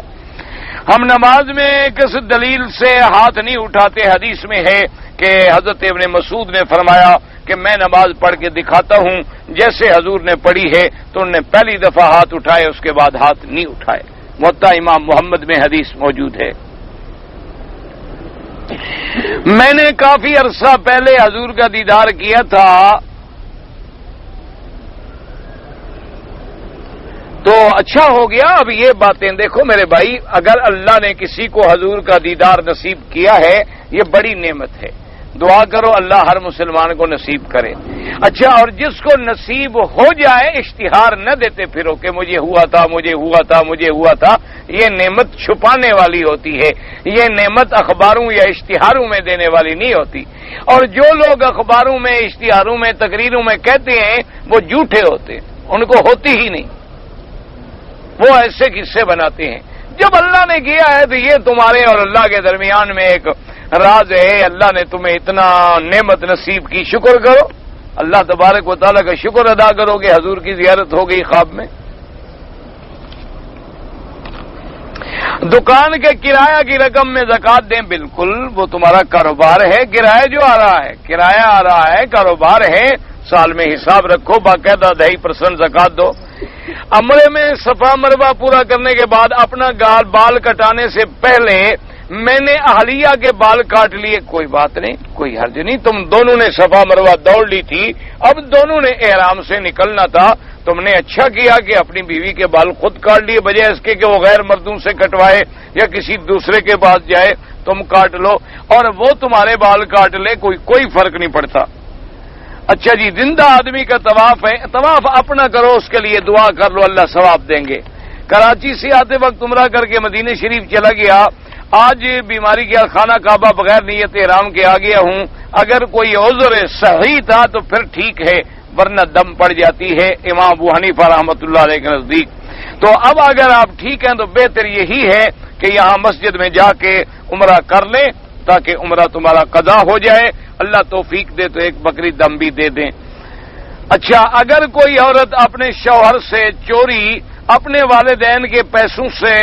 Speaker 1: ہم نماز میں کس دلیل سے ہاتھ نہیں اٹھاتے؟ حدیث میں ہے کہ حضرت ابن مسعود نے فرمایا کہ میں نماز پڑھ کے دکھاتا ہوں جیسے حضور نے پڑھی ہے، تو انہوں نے پہلی دفعہ ہاتھ اٹھائے، اس کے بعد ہاتھ نہیں اٹھائے. موطا امام محمد میں حدیث موجود ہے. میں نے کافی عرصہ پہلے حضور کا دیدار کیا تھا. تو اچھا ہو گیا. اب یہ باتیں دیکھو میرے بھائی، اگر اللہ نے کسی کو حضور کا دیدار نصیب کیا ہے یہ بڑی نعمت ہے. دعا کرو اللہ ہر مسلمان کو نصیب کرے. اچھا، اور جس کو نصیب ہو جائے اشتہار نہ دیتے پھرو کہ مجھے ہوا تھا مجھے ہوا تھا مجھے ہوا تھا. یہ نعمت چھپانے والی ہوتی ہے، یہ نعمت اخباروں یا اشتہاروں میں دینے والی نہیں ہوتی. اور جو لوگ اخباروں میں اشتہاروں میں تقریروں میں کہتے ہیں وہ جھوٹے ہوتے ہیں، ان کو ہوتی ہی نہیں. وہ ایسے قصے بناتے ہیں. جب اللہ نے کیا ہے تو یہ تمہارے اور اللہ کے درمیان میں ایک راز ہے. اللہ نے تمہیں اتنا نعمت نصیب کی، شکر کرو. اللہ تبارک و تعالیٰ کا شکر ادا کرو کہ حضور کی زیارت ہو گئی خواب میں. دکان کے کرایہ کی رقم میں زکات دیں، بالکل وہ تمہارا کاروبار ہے. کرایہ جو آ رہا ہے، کرایہ آ رہا ہے، کاروبار ہے، سال میں حساب رکھو، باقاعدہ 2.5% زکات دو. عمرے میں صفا مروہ پورا کرنے کے بعد اپنا بال کٹانے سے پہلے میں نے اہلیہ کے بال کاٹ لیے، کوئی بات نہیں، کوئی حرج نہیں. تم دونوں نے صفا مروہ دوڑ لی تھی، اب دونوں نے احرام سے نکلنا تھا. تم نے اچھا کیا کہ اپنی بیوی کے بال خود کاٹ لیے، بجائے اس کے کہ وہ غیر مردوں سے کٹوائے یا کسی دوسرے کے پاس جائے. تم کاٹ لو اور وہ تمہارے بال کاٹ لے، کوئی فرق نہیں پڑتا. اچھا جی، زندہ آدمی کا طواف ہے، طواف اپنا کرو، اس کے لیے دعا کر لو، اللہ ثواب دیں گے. کراچی سے آتے وقت عمرہ کر کے مدینہ شریف چلا گیا. آج بیماری کیا خانہ کعبہ بغیر نیت احرام کے آ گیا ہوں. اگر کوئی عذر صحیح تھا تو پھر ٹھیک ہے، ورنہ دم پڑ جاتی ہے امام ابو حنیفہ رحمۃ اللہ علیہ کے نزدیک. تو اب اگر آپ ٹھیک ہیں تو بہتر یہی ہے کہ یہاں مسجد میں جا کے عمرہ کر لیں تاکہ عمرہ تمہارا قضا ہو جائے. اللہ توفیق دے تو ایک بکری دم بھی دے دیں. اچھا، اگر کوئی عورت اپنے شوہر سے چوری اپنے والدین کے پیسوں سے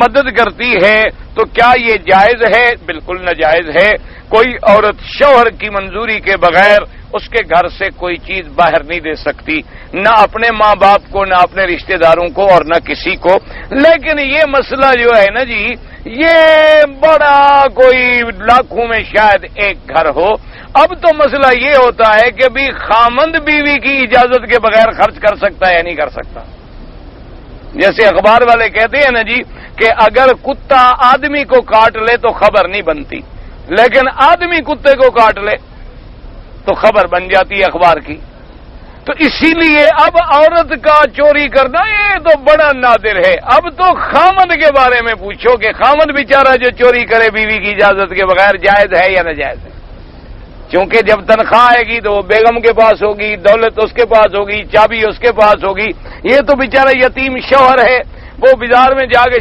Speaker 1: مدد کرتی ہے تو کیا یہ جائز ہے؟ بالکل ناجائز ہے. کوئی عورت شوہر کی منظوری کے بغیر اس کے گھر سے کوئی چیز باہر نہیں دے سکتی، نہ اپنے ماں باپ کو، نہ اپنے رشتہ داروں کو، اور نہ کسی کو. لیکن یہ مسئلہ جو ہے نا جی، یہ بڑا کوئی لاکھوں میں شاید ایک گھر ہو. اب تو مسئلہ یہ ہوتا ہے کہ بھی خامند بیوی کی اجازت کے بغیر خرچ کر سکتا ہے یا نہیں کر سکتا. جیسے اخبار والے کہتے ہیں نا جی کہ اگر کتا آدمی کو کاٹ لے تو خبر نہیں بنتی، لیکن آدمی کتے کو کاٹ لے تو خبر بن جاتی ہے اخبار کی. تو اسی لیے اب عورت کا چوری کرنا یہ تو بڑا نادر ہے. اب تو خامند کے بارے میں پوچھو کہ خامند بیچارہ جو چوری کرے بیوی کی اجازت کے بغیر جائز ہے یا ناجائز ہے. کیونکہ جب تنخواہ آئے گی تو وہ بیگم کے پاس ہوگی، دولت اس کے پاس ہوگی، چابی اس کے پاس ہوگی. یہ تو بیچارہ یتیم شوہر ہے، وہ بازار میں جا کے